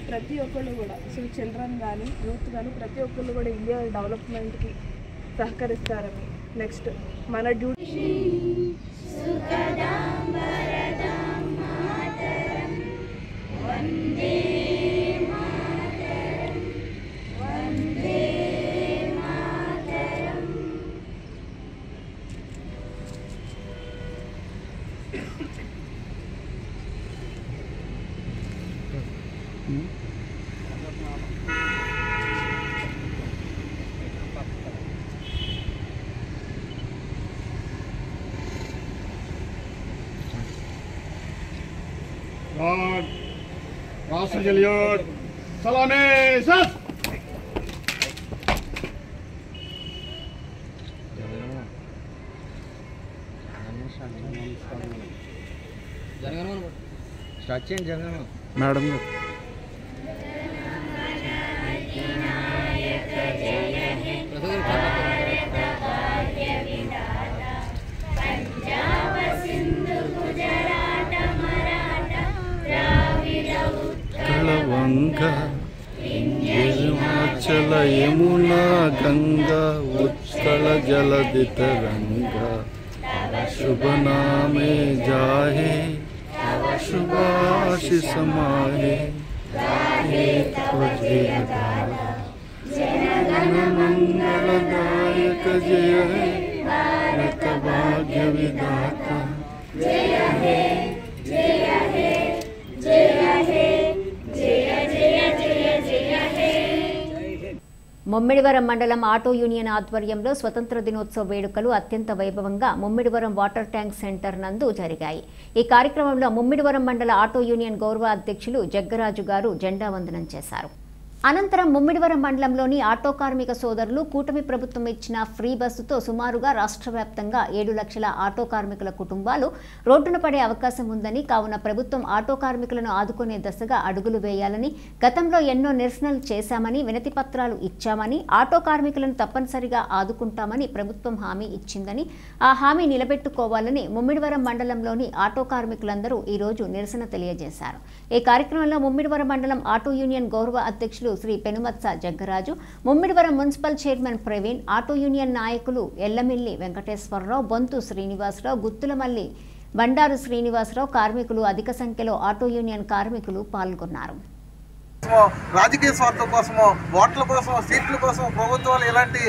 ప్రతి ఒక్కళ్ళు కూడా చిల్డ్రన్ కానీ యూత్ కానీ ప్రతి ఒక్కళ్ళు కూడా ఇండియా డెవలప్మెంట్కి సహకరిస్తారని. నెక్స్ట్ మన duty Rasul geliyor. Salame ses. Start చేయండి జగన్ మేడం గారు. వంగ హిమాచల యమునా గంగా ఉత్కళ జలధి తరంగ శుభ నామే జాహే శుభాశిష మాహే మంగళదాయక జయ హే భారత భాగ్య విధాత జయ హే జయ హే జయ హే ముమ్మిడివరం మండలం ఆటో యూనియన్ ఆధ్వర్యంలో స్వతంత్ర దినోత్సవ వేడుకలు అత్యంత వైభవంగా ముమ్మిడివరం వాటర్ ట్యాంక్ సెంటర్ నందు జరిగాయి. ఈ కార్యక్రమంలో ముమ్మిడివరం మండల ఆటో యూనియన్ గౌరవ అధ్యక్షులు జగ్గరాజు గారు జెండా వందనం చేశారు. అనంతరం ముమ్మిడివరం మండలంలోని ఆటో కార్మిక సోదరులు కూటమి ప్రభుత్వం ఇచ్చిన ఫ్రీ బస్సుతో సుమారుగా రాష్ట్ర వ్యాప్తంగా 7 లక్షల ఆటో కార్మికుల కుటుంబాలు రోడ్డున పడే అవకాశం ఉందని, కావున ప్రభుత్వం ఆటో కార్మికులను ఆదుకునే దశగా అడుగులు వేయాలని, గతంలో ఎన్నో నిరసనలు చేశామని, వినతి పత్రాలు ఇచ్చామని, ఆటో కార్మికులను తప్పనిసరిగా ఆదుకుంటామని ప్రభుత్వం హామీ ఇచ్చిందని, ఆ హామీ నిలబెట్టుకోవాలని ముమ్మిడివరం మండలంలోని ఆటో కార్మికులందరూ ఈరోజు నిరసన తెలియజేశారు. ఈ కార్యక్రమంలో ముమ్మిడివరం మండలం ఆటో యూనియన్ గౌరవ అధ్యక్షులు Shri Penumatsa Jaggaraju, Mummidivaram municipal chairman Praveen, auto union నాయకులు ఎల్లమిల్లి వెంకటేశ్వరరావు, బొంతు శ్రీనివాసరావు, గుత్తులమల్లి బండారు శ్రీనివాసరావు, కార్మికులు అధిక సంఖ్యలో ఆటో యూనియన్ కార్మికులు పాల్గొన్నారు. రాజకీయ స్వార్థం కోసమో, ఓట్ల కోసం, సీట్ల కోసం ప్రభుత్వాలు ఇలాంటి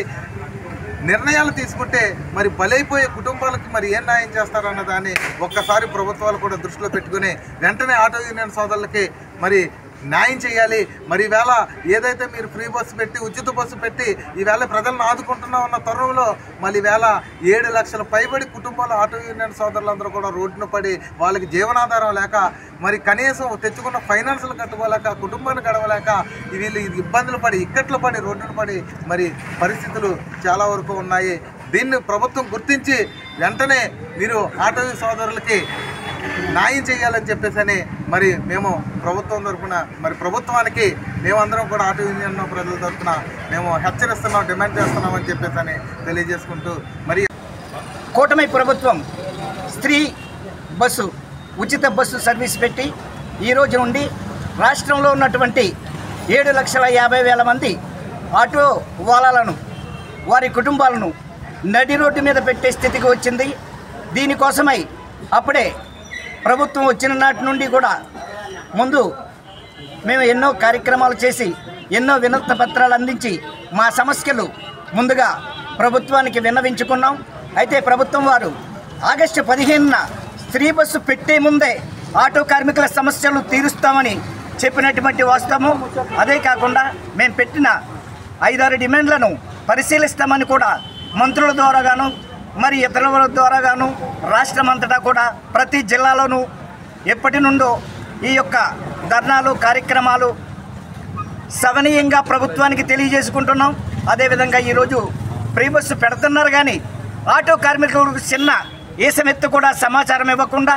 నిర్ణయాలు తీసుకుంటే మరి బలైపోయే కుటుంబాలకు మరి ఏం న్యాయం చేస్తారన్న దాన్ని ఒక్కసారి ప్రభుత్వాలు కూడా దృష్టిలో పెట్టుకుని వెంటనే ఆటో యూనియన్ సోదరులకి మరి న్యాయం చేయాలి. మరి ఈవేళ ఏదైతే మీరు ఫ్రీ బస్సు పెట్టి, ఉచిత బస్సు పెట్టి ఈవేళ ప్రజలను ఆదుకుంటున్నాం అన్న తరుణంలో మళ్ళీ ఈవేళ 7 లక్షల పైబడి కుటుంబాలు ఆటో యూనియన్ సోదరులందరూ కూడా రోడ్డున పడి వాళ్ళకి జీవనాధారం లేక, మరి కనీసం తెచ్చుకున్న ఫైనాన్సులు కట్టుకోలేక, కుటుంబాన్ని గడవలేక వీళ్ళు ఇబ్బందులు పడి, ఇక్కట్లు పడి, రోడ్డున పడి మరి పరిస్థితులు చాలా వరకు ఉన్నాయి. దీన్ని ప్రభుత్వం గుర్తించి వెంటనే మీరు ఆటో సోదరులకి న్యాయం చేయాలని చెప్పేసి మరి మేము ప్రభుత్వం తరఫున మరి ప్రభుత్వానికి మేమందరం కూడా ఆటో యూనియన్ ప్రజల తరఫున మేము హెచ్చరిస్తున్నాం, డిమాండ్ చేస్తున్నామని చెప్పేసి తెలియజేసుకుంటూ మరి కూటమి ప్రభుత్వం స్త్రీ బస్సు ఉచిత బస్సు సర్వీస్ పెట్టి ఈ రోజు నుండి రాష్ట్రంలో ఉన్నటువంటి 7,50,000 మంది ఆటో వాలాలను, వారి కుటుంబాలను నడి రోడ్డు మీద పెట్టే స్థితికి వచ్చింది. దీనికోసమై అప్పుడే ప్రభుత్వం వచ్చిన నాటి నుండి కూడా ముందు మేము ఎన్నో కార్యక్రమాలు చేసి ఎన్నో వినతి పత్రాలు అందించి మా సమస్యలు ముందుగా ప్రభుత్వానికి విన్నవించుకున్నాం. అయితే ప్రభుత్వం వారు ఆగస్టు 15న స్త్రీ బస్సు పెట్టే ముందే ఆటో కార్మికుల సమస్యలు తీరుస్తామని చెప్పినటువంటి వాస్తవం. అదే కాకుండా మేము పెట్టిన 5-6 డిమాండ్లను పరిశీలిస్తామని కూడా మంత్రుల ద్వారాగాను మరి ఇతరుల ద్వారాగాను రాష్ట్రమంతటా కూడా ప్రతి జిల్లాలోనూ ఎప్పటి నుండో ఈ యొక్క ధర్నాలు కార్యక్రమాలు సవనీయంగా ప్రభుత్వానికి తెలియజేసుకుంటున్నాం. అదేవిధంగా ఈరోజు ఫ్రీ బస్సు పెడుతున్నారు కానీ ఆటో కార్మికులకు చిన్న ఏసమెత్తు కూడా సమాచారం ఇవ్వకుండా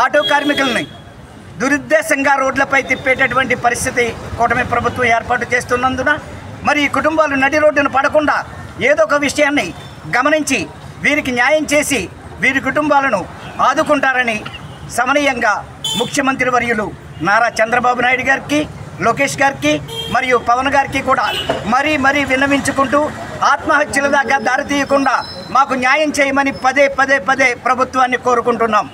ఆటో కార్మికుల్ని దురుద్దేశంగా రోడ్లపై తిప్పేటటువంటి పరిస్థితి కూటమి ప్రభుత్వం ఏర్పాటు చేస్తున్నందున మరి ఈ కుటుంబాలు నడి రోడ్డును పడకుండా ఏదో ఒక విషయాన్ని గమనించి వీరికి న్యాయం చేసి వీరి కుటుంబాలను ఆదుకుంటారని సమనీయంగా ముఖ్యమంత్రి వర్యులు నారా చంద్రబాబు నాయుడు గారికి, లోకేష్ గారికి మరియు పవన్ గారికి కూడా మరీ విన్నవించుకుంటూ ఆత్మహత్యల దాకా దారితీయకుండా మాకు న్యాయం చేయమని పదే ప్రభుత్వాన్ని కోరుకుంటున్నాం.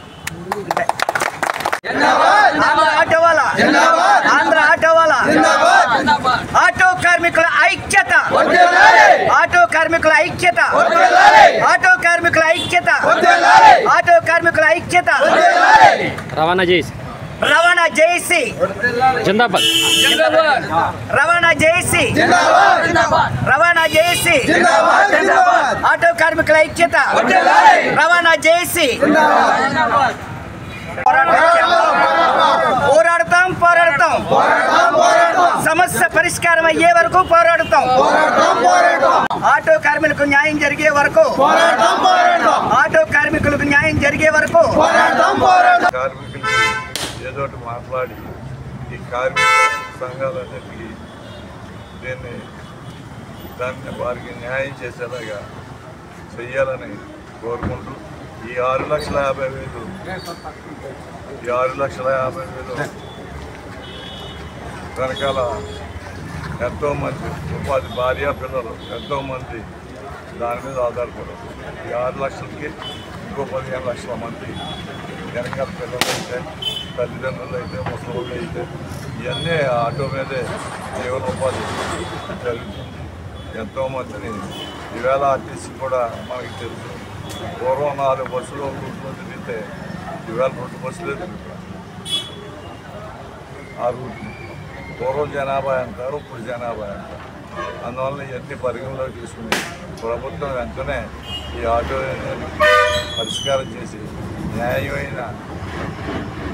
ఆంధ్ర ఆటోవాలా ఆటో కార్మికుల ఐక్యత, ఆటో కార్మికుల ఐక్యత, ఆటో కార్మికుల ఐక్యత, ఆటో కార్మికుల ఐక్యత. రవాణా జైసి జిందాబాద్, రవాణా జైసి, రవాణా జైసి, ఆటో కార్మికుల ఐక్యత, రవాణా జైసి. పోరాడతాం సమస్య పరిష్కారం అయ్యే వరకు పోరాడతాం. ఆటో కార్మికులకు న్యాయం జరిగే వరకు, ఆటో కార్మికులకు న్యాయం జరిగే వరకు ఏదో మాట్లాడి ఈ కార్మిక సంఘాలన్నిటికీ దాన్ని వారికి న్యాయం చేసేలాగా చెయ్యాలని కోరుకుంటూ ఈ 6,50,000 వెనకాల ఎంతోమంది ఉపాధి భార్య పిల్లలు ఎంతోమంది దాని మీద ఆధారపడరు. ఈ 6 లక్షలకి ఇంకో 15 లక్షల మంది వెనకాల పిల్లలు అయితే, తల్లిదండ్రులు అయితే, ముసలి అయితే ఇవన్నీ ఆటో మీదే జీవనోపాధి జరుగుతుంది. ఎంతోమందిని ఈవేళ ఆర్టీసీ కూడా మనకి తెలుసు. పూర్వం 4 బస్సులు రూట్లో తిరిగితే ఈవేళ 2 బస్సులే తిరుగుతారు. ఆ రూట్ పూర్వం జనాభా అంటారు, ఇప్పుడు జనాభా అంటారు. అందువల్ల ఇవన్నీ పరిగణలోకి తీసుకుని ప్రభుత్వం వెంటనే ఈ ఆటో పరిష్కారం చేసి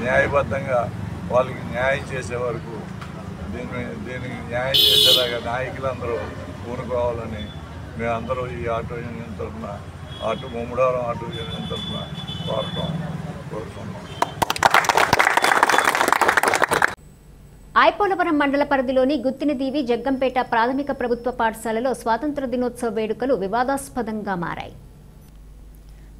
న్యాయబద్ధంగా వాళ్ళకి న్యాయం చేసే వరకు దీనికి న్యాయం చేసేలాగా నాయకులందరూ పూనుకోవాలని మేమందరూ ఈ ఆటో యూనియన్ తరఫున ముమ్మడారం ఆటో యూనియన్ తరఫున కోరుతున్నాం. ఐపోలవరం మండల పరిధిలోని గుత్తినదీవి జగ్గంపేట ప్రాథమిక ప్రభుత్వ పాఠశాలలో స్వాతంత్ర దినోత్సవ వేడుకలు వివాదాస్పదంగా మారాయి.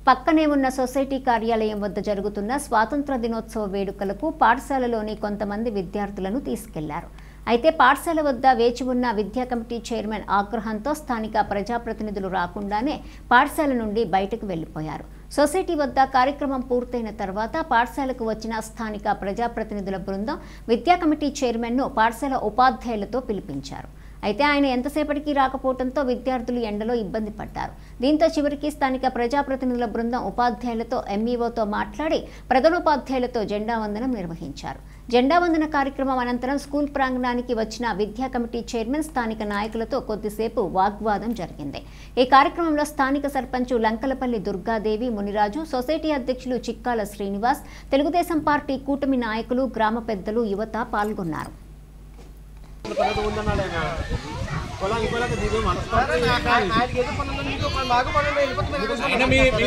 పక్కనే ఉన్న సొసైటీ కార్యాలయం వద్ద జరుగుతున్న స్వాతంత్ర దినోత్సవ వేడుకలకు పాఠశాలలోని కొంతమంది విద్యార్థులను తీసుకెళ్లారు. అయితే పాఠశాల వద్ద వేచి ఉన్న విద్యా కమిటీ చైర్మన్ ఆగ్రహంతో స్థానిక ప్రజాప్రతినిధులు రాకుండానే పాఠశాల నుండి బయటకు వెళ్లిపోయారు. సొసైటీ వద్ద కార్యక్రమం పూర్తయిన తర్వాత పాఠశాలకు వచ్చిన స్థానిక ప్రజాప్రతినిధుల బృందం విద్యా కమిటీ చైర్మన్ను పాఠశాల ఉపాధ్యాయులతో పిలిపించారు. అయితే ఆయన ఎంతసేపటికి రాకపోవడంతో విద్యార్థులు ఎండలో ఇబ్బంది పడ్డారు. దీంతో చివరికి స్థానిక ప్రజాప్రతినిధుల బృందం ఉపాధ్యాయులతో ఎంఈఓతో మాట్లాడి ప్రధానోపాధ్యాయులతో జెండా వందనం నిర్వహించారు. జెండా వందన కార్యక్రమం అనంతరం స్కూల్ ప్రాంగణానికి వచ్చిన విద్యా కమిటీ చైర్మన్ స్థానిక నాయకులతో కొద్దిసేపు వాగ్వాదం జరిగింది. ఈ కార్యక్రమంలో స్థానిక సర్పంచ్ లంకలపల్లి దుర్గాదేవి, మునిరాజు, సొసైటీ అధ్యక్షులు చిక్కాల శ్రీనివాస్, తెలుగుదేశం పార్టీ కూటమి నాయకులు, గ్రామ పెద్దలు, యువత పాల్గొన్నారు.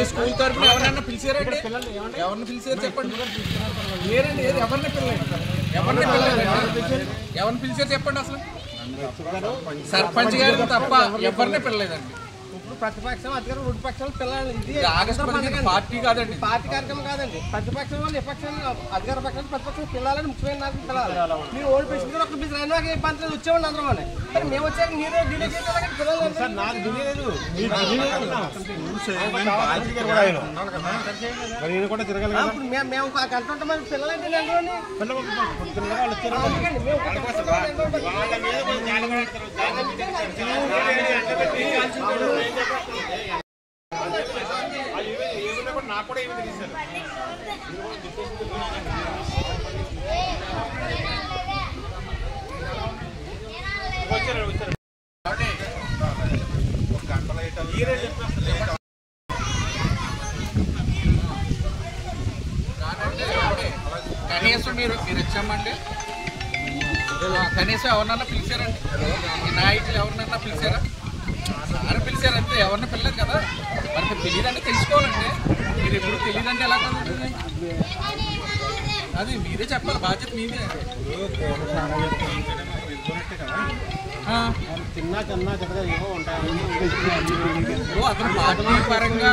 స్కూల్ తరఫున ఎవరన్నా పిలిచారండి? ఎవరిని పిలిచారు చెప్పండి. ఎవరిని పిలిచారు చెప్పండి. అసలు సర్పంచ్ గారు తప్ప ఎవరిని పిలలేదండి. ఇప్పుడు ప్రతిపక్షం అధికారం రెండు పక్షాలు పిల్లలు ఇది ఆగస్టు 15 పార్టీ కాదండి. పార్టీ కార్యక్రమం కాదండి. ప్రతిపక్షం వాళ్ళు విపక్షం అధికార పక్షాలు ప్రతిపక్షం పిల్లలని ముఖ్యమైన నాయకులు పిల్లలు మీరు ఓడి పెట్టుకుని ఒక మీరు రైల్వే పంచాయతీ వచ్చేవాళ్ళు అందరం అని మరి మేము వచ్చాక మీరే డిలే చేయాలి పిల్లలు నాకు డిలే లేదు మేము ఒక గంట ఉంటాం మరి పిల్లలంటే నాకు కూడా ఏమి తెలియదు కనీసం మీరు ఇచ్చామండి కనీసం ఎవరినన్నా పిలిచారండి ఈ నాయకులు ఎవరినన్నా పిలిచారా అని పిలిచారంటే ఎవరిని పిల్లలేదు కదా మనకి తెలియదంటే తెలుసుకోవాలండి మీరు ఎప్పుడు తెలియదంటే ఎలా కలుగుతుంది అది మీరే చెప్పాలి బాధ్యత మీదే తిన్నా కన్నా చక్కగా ఏవో ఉంటాయి అతను పార్టీ పరంగా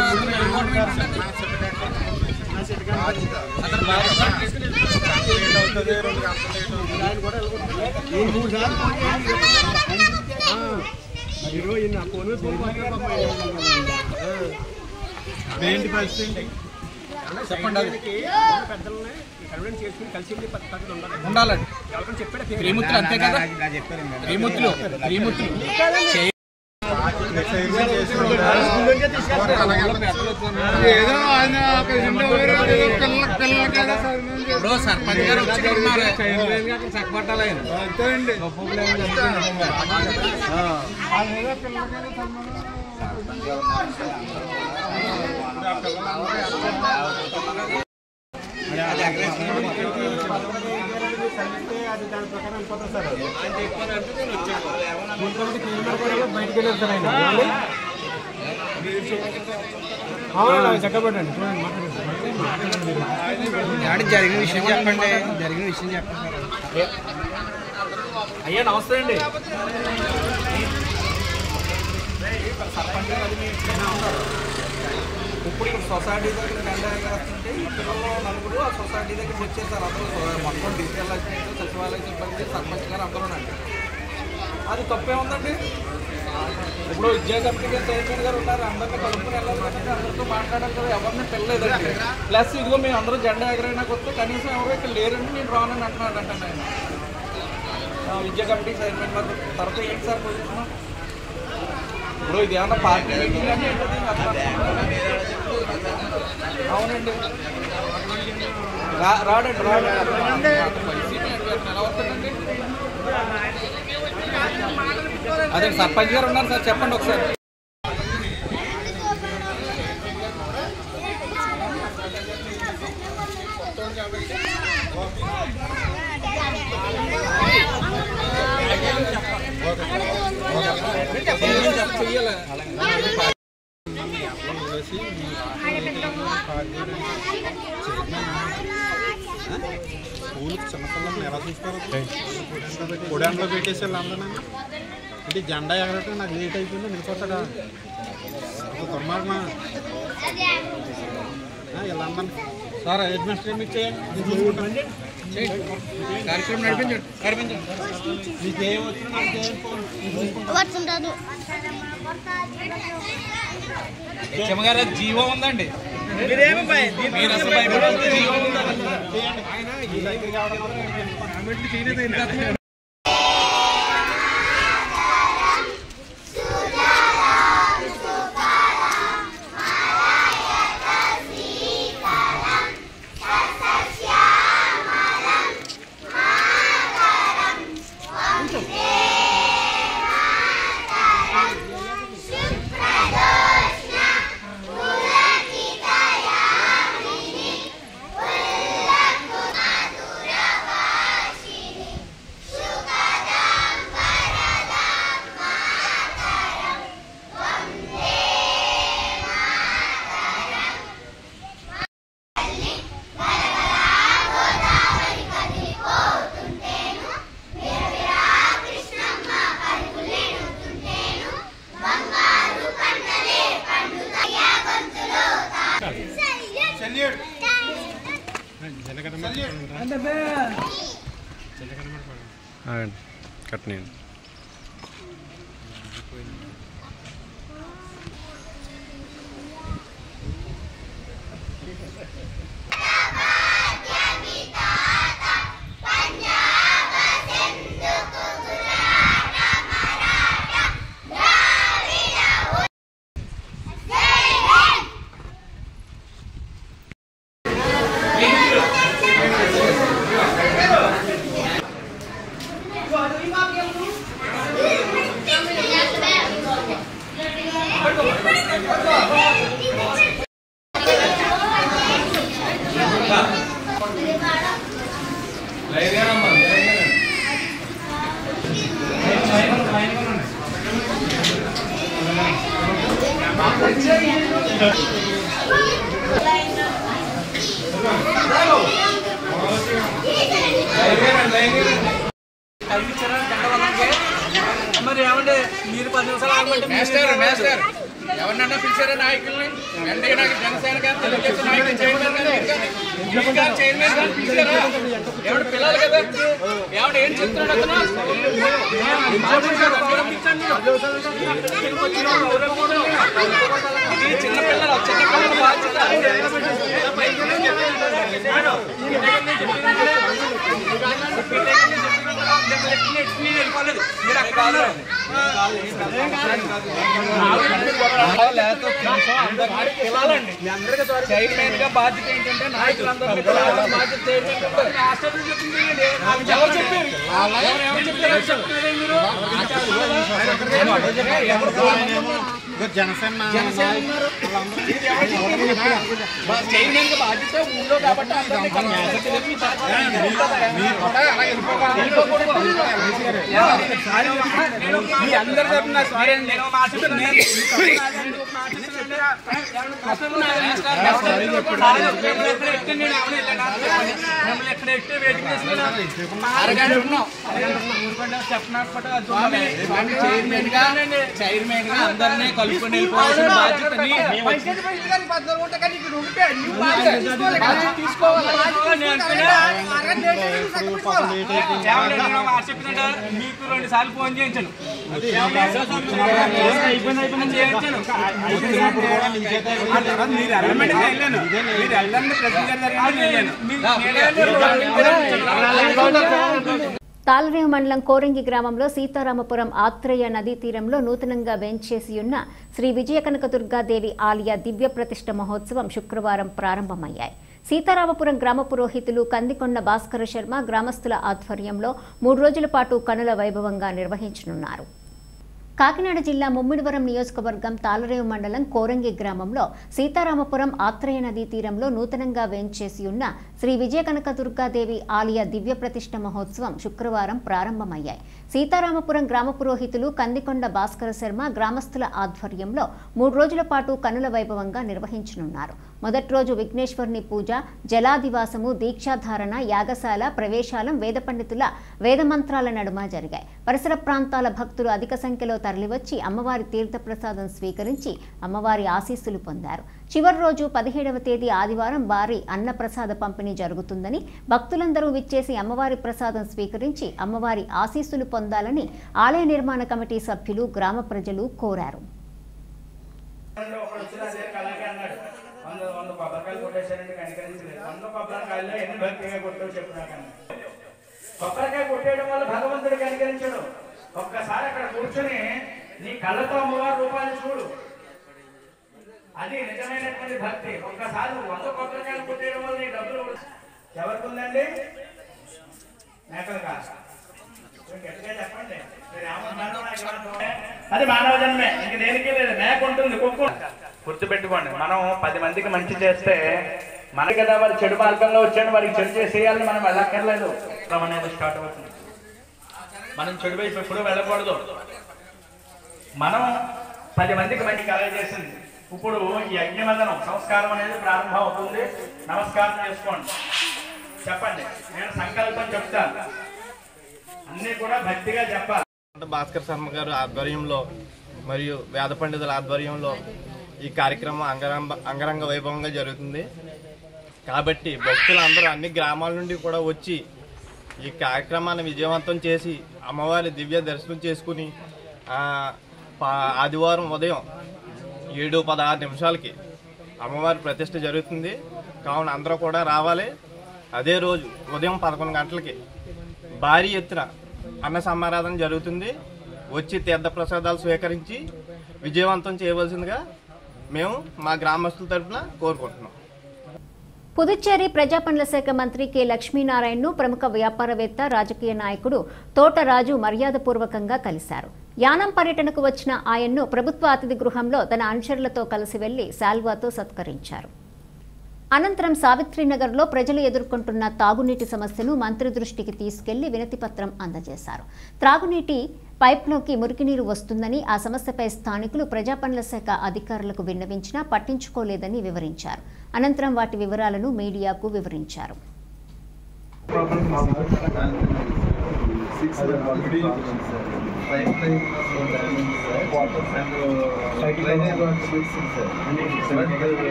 ఏంటి పరిస్థితి చెప్పండి ఉండాలండి శ్రీమూర్తులు అంతే కదా శ్రీమూర్తులు ఇప్పుడు సర్పంచ్ గారు వచ్చి చక్కబట్టాలి అది దాని ప్రకారం వెళ్ళిపోతుంది సార్ బయటకు వెళ్ళారు సార్ ఆయన చక్కబడండి చూడండి జరిగిన విషయం చెప్పండి అయ్యా నమస్తే అండి ఇప్పుడు ఇక్కడ సొసైటీ దగ్గర వస్తుంటే ఈ పిల్లలు నలుగురు ఆ సొసైటీ దగ్గర వచ్చేసారు అందరూ మొత్తం డిజిటల్ సచివాలయ సిబ్బంది సర్పంచ్ గారు అందరూనండి అది తప్పే ఉందండి ఇప్పుడు విద్యా కమిటీ గారు చైర్మన్ గారు ఉన్నారు అందరినీ కలుపుకుని వెళ్ళాలంటే అందరితో మాట్లాడాలి కదా ఎవరిని పిల్లలేదండి ప్లస్ ఇదిగో మేము అందరూ జెండా ఎగరైనా కొత్త కనీసం ఎవరో ఇక్కడ లేరండి నేను రానని అంటున్నాను అంటే ఆయన విద్యా కమిటీ చైర్మన్ గారు తర్వాత ఏంటి సార్ పొజిషన్ ఇప్పుడు ఇది ఏమన్నా పార్టీ మీటింగ్ అంటే అవునండి రాడండి ఎలా వస్తుందండి అదే సర్పంచ్ గారు ఉన్నారు సార్ చెప్పండి ఒకసారి స్కూల్కి చిన్నపిల్లలు ఎలా చూసుకోరు కొడాంట్లో పెట్టేసి అందరూ అంటే జెండా ఎగరటం నాకు లేట్ అయిపోయింది నిలిపోతాడా దుర్మార్గమా వీళ్ళందరూ సార్ అడ్మినిస్ట్రేటివ్ చేయండి కార్యక్రమం నడిపించండి మీకేం వచ్చినా చెమ్మగారు జీవో ఉందండి మీరు అసలు భయపడాల్సిన జీవో ఉందండి కట్టినాను. మరి ఏమంటే మీరు 10 నిమిషాలు ఆగమంటే ఎవరినన్నా పిలిచారా నాయకుల్ని? వెంటనే నాకు జనసేన గారు తెలుగుదేశం నాయకులు చైర్మన్ గారు పిలిచారా? ఎవరు పిల్లలు కదా ఎవడు ఏం చెప్తున్నాడు అతను? చిన్న పిల్లలు బాధ్యత మీరు అక్కడ చైర్మన్ గా బాధ్యత ఏంటంటే నాయకులందరూ బాధ్యత జనసేన చైర్మన్ గా బాధ్యత ఊళ్ళో కాబట్టి అందరు తరఫున సారీ అండి నేను చైర్మన్ గా అందరినీ కలుపుకొని వెళ్ళిపోవాల్సిన బాధ్యతని మీకు 2 సార్లు ఫోన్ చేయించాను. తాళరేవు మండలం కోరంగి గ్రామంలో సీతారామపురం ఆత్రేయ నదీ తీరంలో నూతనంగా వేంచేసి ఉన్న శ్రీ విజయ కనకదుర్గాదేవి ఆలయ దివ్య ప్రతిష్ఠ మహోత్సవం శుక్రవారం ప్రారంభమయ్యాయి. సీతారామపురం గ్రామ పురోహితులు కందికొండ భాస్కర శర్మ గ్రామస్తుల ఆధ్వర్యంలో 3 రోజుల పాటు కనుల వైభవంగా నిర్వహించనున్నారు. కాకినాడ జిల్లా ముమ్మిడివరం నియోజకవర్గం తాళరేవు మండలం కోరంగి గ్రామంలో సీతారామపురం ఆత్రేయ నదీ తీరంలో నూతనంగా వేంచేసి ఉన్న శ్రీ విజయ కనకదుర్గాదేవి ఆలయ దివ్య ప్రతిష్ఠ మహోత్సవం శుక్రవారం ప్రారంభమయ్యాయి. సీతారామపురం గ్రామ పురోహితులు కందికొండ భాస్కర శర్మ గ్రామస్తుల ఆధ్వర్యంలో 3 రోజుల పాటు కనుల వైభవంగా నిర్వహించనున్నారు. మొదటి రోజు విఘ్నేశ్వరుని పూజ, జలాదివాసము, దీక్షాధారణ, యాగశాల, ప్రవేశాలం, వేద పండితుల వేదమంత్రాల నడుమ జరిగాయి. పరిసర ప్రాంతాల భక్తులు అధిక సంఖ్యలో తరలివచ్చి అమ్మవారి తీర్థప్రసాదం స్వీకరించి అమ్మవారి ఆశీస్సులు పొందారు. చివరి రోజు 17వ తేదీ ఆదివారం భారీ అన్నప్రసాద పంపిణీ జరుగుతుందని భక్తులందరూ విచ్చేసి అమ్మవారి ప్రసాదం స్వీకరించి అమ్మవారి ఆశీస్సులు పొందాలని ఆలయ నిర్మాణ కమిటీ సభ్యులు, గ్రామ ప్రజలు కోరారు. కొబ్బరికాయ కొట్టేయడం వల్ల భగవంతుడు కనికరించడు. ఒక్కసారి అక్కడ కూర్చొని నీ కళ్ళతో అమ్మవారి రూపాన్ని చూడు, అది నిజమైనటువంటి భక్తి. ఒక్కసారి 100 కొబ్బరికాయలు కొట్టేయడం వల్ల నీ డబ్బులు ఎవరికి ఉందండి? మేకలు కాదు, గట్టిగా చెప్పండి. అది మానవ జన్మే, ఇంక దేనికి లేదు. మేక ఉంటుంది, కుక్క. గుర్తుపెట్టుకోండి, మనం 10 మందికి మంచి చేస్తే మనకి కదా వారు చెడు మార్గంలో వచ్చాడు, వారికి చెడు చేసేయాలని మనం వెళ్ళక్కర్లేదు. అనేది స్టార్ట్ అవుతుంది. మనం చెడు వైపు ఎప్పుడు వెళ్ళకూడదు. మనం 10 మందికి మంచి కలగజేసింది. ఇప్పుడు ఈ యజ్ఞవందనం సంస్కారం అనేది ప్రారంభం అవుతుంది. నమస్కారం చేసుకోండి, చెప్పండి. నేను సంకల్పం చెప్తాను, అన్ని కూడా భక్తిగా చెప్పాలి. భాస్కర్ శర్మ గారు ఆధ్వర్యంలో మరియు వేద పండితుల ఆధ్వర్యంలో ఈ కార్యక్రమం అంగరంగ వైభవంగా జరుగుతుంది. కాబట్టి భక్తులందరూ అన్ని గ్రామాల నుండి కూడా వచ్చి ఈ కార్యక్రమాన్ని విజయవంతం చేసి అమ్మవారి దివ్య దర్శనం చేసుకుని ఆదివారం ఉదయం 7:16 అమ్మవారి ప్రతిష్ఠ జరుగుతుంది. కావున అందరూ కూడా రావాలి. అదే రోజు ఉదయం 11 గంటలకి భారీ ఎత్తున అన్న సమారాధన జరుగుతుంది. వచ్చి తీర్థప్రసాదాలు స్వీకరించి విజయవంతం చేయవలసిందిగా మేము మా గ్రామస్తుల తరఫున కోరుకుంటున్నాం. పుదుచ్చేరి ప్రజాపనుల శాఖ మంత్రి కె లక్ష్మీనారాయణను ప్రముఖ వ్యాపారవేత్త రాజకీయ నాయకుడు తోటరాజు మర్యాదపూర్వకంగా కలిశారు. యానం పర్యటనకు వచ్చిన ఆయన్ను ప్రభుత్వ అతిథి గృహంలో తన అనుచరులతో కలిసి వెళ్లి శాల్వాతో సత్కరించారు. అనంతరం సావిత్రినగర్లో ప్రజలు ఎదుర్కొంటున్న తాగునీటి సమస్యను మంత్రి దృష్టికి తీసుకెళ్లి వినతిపత్రం అందజేశారు. త్రాగునీటి పైప్లోకి మురికినీరు వస్తుందని, ఆ సమస్యపై స్థానికులు ప్రజాపనుల శాఖ అధికారులకు విన్నవించినా పట్టించుకోలేదని వివరించారు. అనంతరం వాటి వివరాలను మీడియాకు వివరించారు.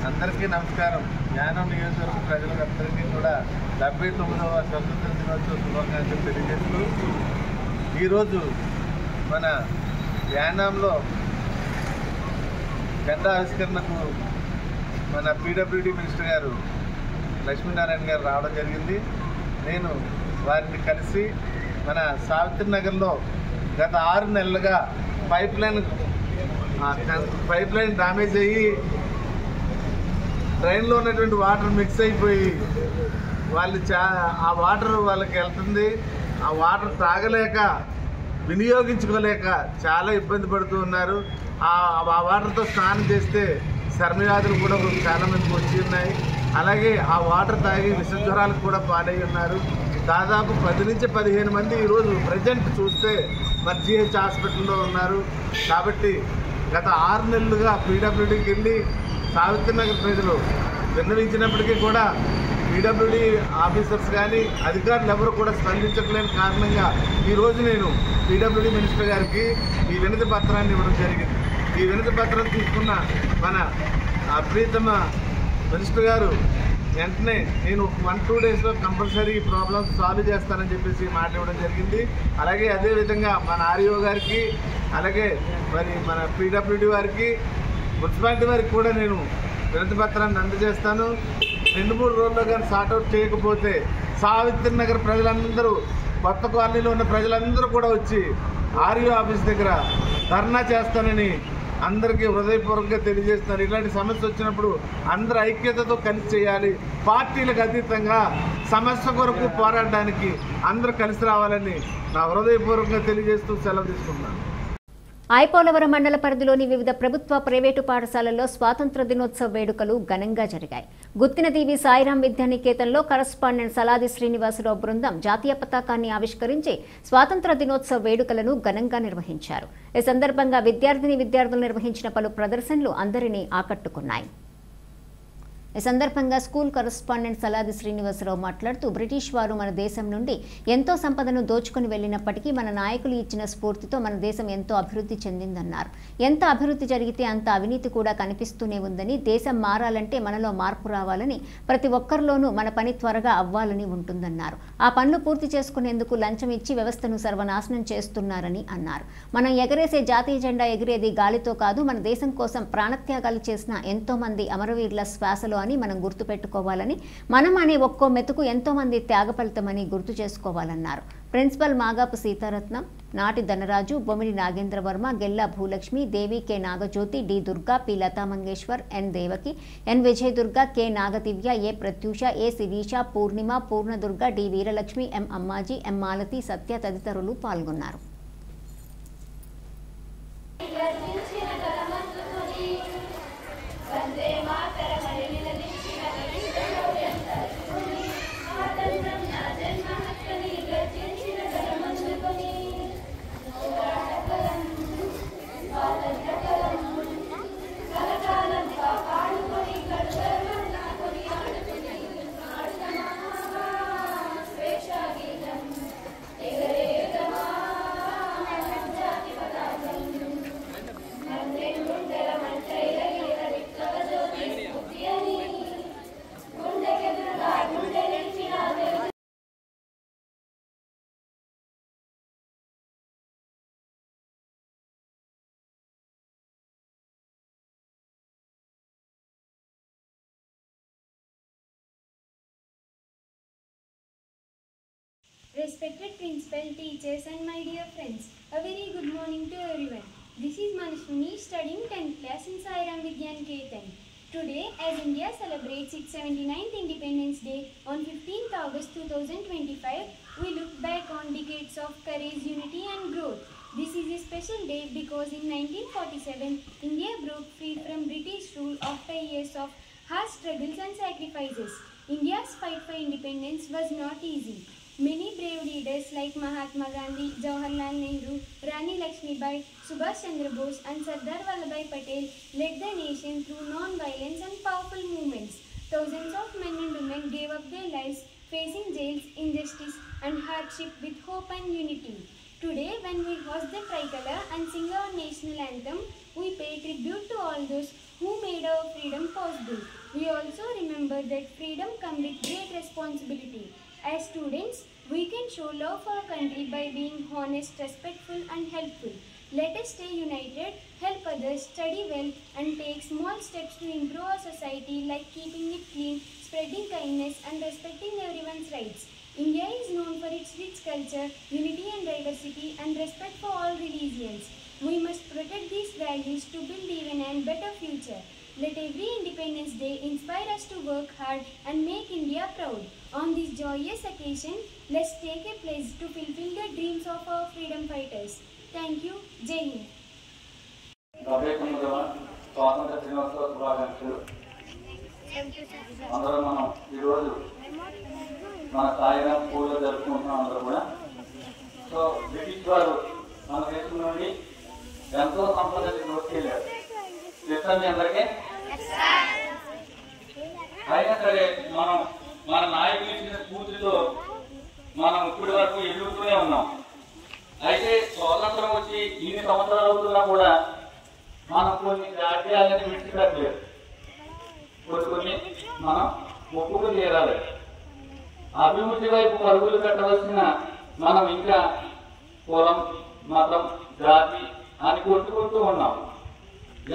అందరికీ నమస్కారం. యానం నియోజకవర్గ ప్రజలందరికీ కూడా 79వ స్వతంత్ర దినోత్సవ శుభాకాంక్షలు తెలియజేస్తూ ఈరోజు మన యానంలో జెండా ఆవిష్కరణకు మన పీడబ్ల్యూడీ మినిస్టర్ గారు లక్ష్మీనారాయణ గారు రావడం జరిగింది. నేను వారిని కలిసి మన సావిత్రి నగర్లో గత 6 నెలలుగా పైప్ లైన్ డ్యామేజ్ అయ్యి ట్రైన్లో ఉన్నటువంటి వాటర్ మిక్స్ అయిపోయి వాళ్ళు ఆ వాటర్ వాళ్ళకి వెళ్తుంది. ఆ వాటర్ తాగలేక వినియోగించుకోలేక చాలా ఇబ్బంది పడుతూ ఉన్నారు. ఆ వాటర్తో స్నానం చేస్తే చర్మవ్యాధులు కూడా చాలామందికి వచ్చి ఉన్నాయి. అలాగే ఆ వాటర్ తాగి విషజ్వరాలకు కూడా పాలై ఉన్నారు. దాదాపు 10 నుంచి 15 మంది ఈరోజు ప్రజెంట్ చూస్తే మరి GH హాస్పిటల్లో ఉన్నారు. కాబట్టి గత 6 నెలలుగా పీడబ్ల్యూడీకి వెళ్ళి సావిత్రినగర్ ప్రజలు విన్నవించినప్పటికీ కూడా పీడబ్ల్యూడీ ఆఫీసర్స్ కానీ అధికారులు ఎవరు కూడా స్పందించట్లేని కారణంగా ఈరోజు నేను పీడబ్ల్యూడీ మినిస్టర్ గారికి ఈ వినతి పత్రాన్ని ఇవ్వడం జరిగింది. ఈ వినతి పత్రం తీసుకున్న మన ప్రీతమ మినిస్టర్ గారు వెంటనే నేను 1-2 డేస్లో కంపల్సరీ ఈ ప్రాబ్లమ్స్ సాల్వ్ చేస్తానని చెప్పేసి మాట ఇవ్వడం జరిగింది. అలాగే అదేవిధంగా మన ఆర్ఈఓ గారికి, అలాగే మరి మన పీడబ్ల్యూడీ వారికి, మున్సిపాలిటీ వారికి కూడా నేను వినతి పత్రాన్ని అందజేస్తాను. 2-3 రోజుల్లో కానీ సార్ట్అవుట్ చేయకపోతే సావిత్రి నగర్ ప్రజలందరూ, కొత్త కాలనీలో ఉన్న ప్రజలందరూ కూడా వచ్చి ఆర్ఈఓ ఆఫీస్ దగ్గర ధర్నా చేస్తానని అందరికీ హృదయపూర్వకంగా తెలియజేస్తున్నారు. ఇలాంటి సమస్య వచ్చినప్పుడు అందరూ ఐక్యతతో కలిసి చేయాలి. పార్టీలకు అతీతంగా సమస్య కొరకు పోరాడడానికి అందరూ కలిసి రావాలని నా హృదయపూర్వకంగా తెలియజేస్తూ సెలవు తీసుకుంటున్నాను. ఐపోలవరం మండల పరిధిలోని వివిధ ప్రభుత్వ ప్రైవేటు పాఠశాలల్లో స్వాతంత్ర దినోత్సవ వేడుకలు ఘనంగా జరిగాయి. గుత్తినదీవి సాయిరాం విద్యానికేతన్లో కరస్పాండెంట్ సలాది శ్రీనివాసరావు బృందం జాతీయ పతాకాన్ని ఆవిష్కరించి స్వాతంత్ర దినోత్సవ వేడుకలను ఘనంగా నిర్వహించారు. ఈ సందర్భంగా విద్యార్థులు నిర్వహించిన పలు ప్రదర్శనలు అందరినీ ఆకట్టుకున్నాయి. ఈ సందర్భంగా స్కూల్ కరస్పాండెంట్ సలాది శ్రీనివాసరావు మాట్లాడుతూ బ్రిటిష్ వారు మన దేశం నుండి ఎంతో సంపదను దోచుకుని వెళ్లినప్పటికీ మన నాయకులు ఇచ్చిన స్ఫూర్తితో మన దేశం ఎంతో అభివృద్ధి చెందిందన్నారు. ఎంత అభివృద్ధి జరిగితే అంత అవినీతి కూడా కనిపిస్తూనే ఉందని, దేశం మారాలంటే మనలో మార్పు రావాలని, ప్రతి ఒక్కరిలోనూ మన పని త్వరగా అవ్వాలని ఉంటుందన్నారు. ఆ పనులు పూర్తి చేసుకునేందుకు లంచం ఇచ్చి వ్యవస్థను సర్వనాశనం చేస్తున్నారని అన్నారు. మనం ఎగరేసే జాతీయ జెండా ఎగిరేది గాలితో కాదు, మన దేశం కోసం ప్రాణత్యాగాలు చేసిన ఎంతో మంది అమరవీరుల శ్వాసలో అని మనం గుర్తు పెట్టుకోవాలని, మనం అనే ఒక్కో మెతుకు ఎంతో మంది త్యాగ ఫలితమని గుర్తు చేసుకోవాలన్నారు. Principal Magapu Seetharatnam, Nati Dhanaraju, Bomidi Nagendravarma, Gella Bhulakshmi, Devi, K Nagajyothi, D Durga, P Latha Mangeshwar, N Devaki, N Vijaya Durga, K Nagadivya, A Pratyusha, A Sirisha, Purnima, Purnadurga, D Veeralakshmi, M Ammaji, M Malathi, Satya తదితరులు పాల్గొన్నారు. వందే మాతరం అని నినదించిన గణిత Respected principal, teachers and my dear friends, a very good morning to everyone. This is Manashwini studying 10th class in Sai Ram Vidyaniketan. Today, as India celebrates its 79th Independence Day on 15th August 2025, we look back on decades of courage, unity and growth. This is a special day because in 1947, India broke free from British rule after years of harsh struggles and sacrifices. India's fight for independence was not easy. Many brave leaders like Mahatma Gandhi, Jawaharlal Nehru, Rani Lakshmibai, Subhash Chandra Bose and Sardar Vallabhbhai Patel led the nation through non-violence and powerful movements. Thousands of men and women gave up their lives facing jails, injustice and hardship with hope and unity. Today, when we hoist the tricolor and sing our national anthem, we pay tribute to all those who made our freedom possible. We also remember that freedom comes with great responsibility. As students, we can show love for our country by being honest, respectful and helpful. Let us stay united, help others, study well and take small steps to improve our society like keeping it clean, spreading kindness and respecting everyone's rights. India is known for its rich culture, unity and diversity and respect for all religions. We must protect these values to build even a better future. Let every Independence Day inspire us to work hard and make India proud. On this joyous occasion, let's take a pledge to fulfill the dreams of our freedom fighters. Thank you. Jai Hind. స్వాతంత్ర దినోత్సవ శుభాకాంక్షలు. అందరం మనం ఈరోజు మన సాయిరాం స్కూల్లో జరుపుకుంటున్నాం అందరూ కూడా. సో బ్రిటిష్ వారు మన దేశం నుండి ఎంతో సంపదని దోచుకెళ్ళారు. తెలుసా మీ అందరికీ? అయినా సరే మనం మన నాయకులు ఇచ్చిన స్ఫూర్తితో మనం ఇప్పటి వరకు ఎదుగుతూనే ఉన్నాం. అయితే స్వాతంత్రం వచ్చి ఇన్ని సంవత్సరాలు అవుతున్నా కూడా మనం కొన్ని జాతీయాలని విడిచిపెట్టలేదు. కొన్ని మనం ఒప్పుకు తీరాలి. అభివృద్ధి వైపు పరుగులు పెట్టవలసిన మనం ఇంకా కులం, మతం, జాతి అని కొట్టుకుంటూ ఉన్నాం.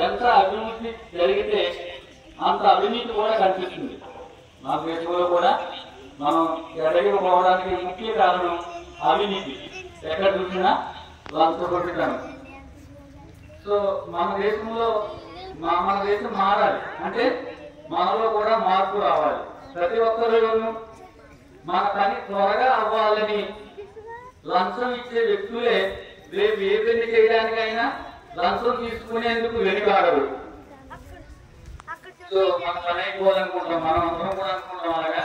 ఎంత అభివృద్ధి జరిగితే అంత అవినీతి కూడా కనిపిస్తుంది. మన దేశంలో కూడా మనం ఎదగిపోవడానికి ముఖ్య కారణం అవినీతి. ఎక్కడ చూసినా లంచగొట్టడం. సో మన దేశంలో మన దేశం మారాలి అంటే మనలో కూడా మార్పు రావాలి. ప్రతి ఒక్కరిలోనూ మన పని త్వరగా అవ్వాలని లంచం ఇచ్చే వ్యక్తులే రేపు ఏ పని చేయడానికైనా లంచం తీసుకునేందుకు వెనుకాడరు. సో మన పని అయిపోవాలనుకుంటాం, మనం అందరం కూడా అనుకుంటాం అలాగా.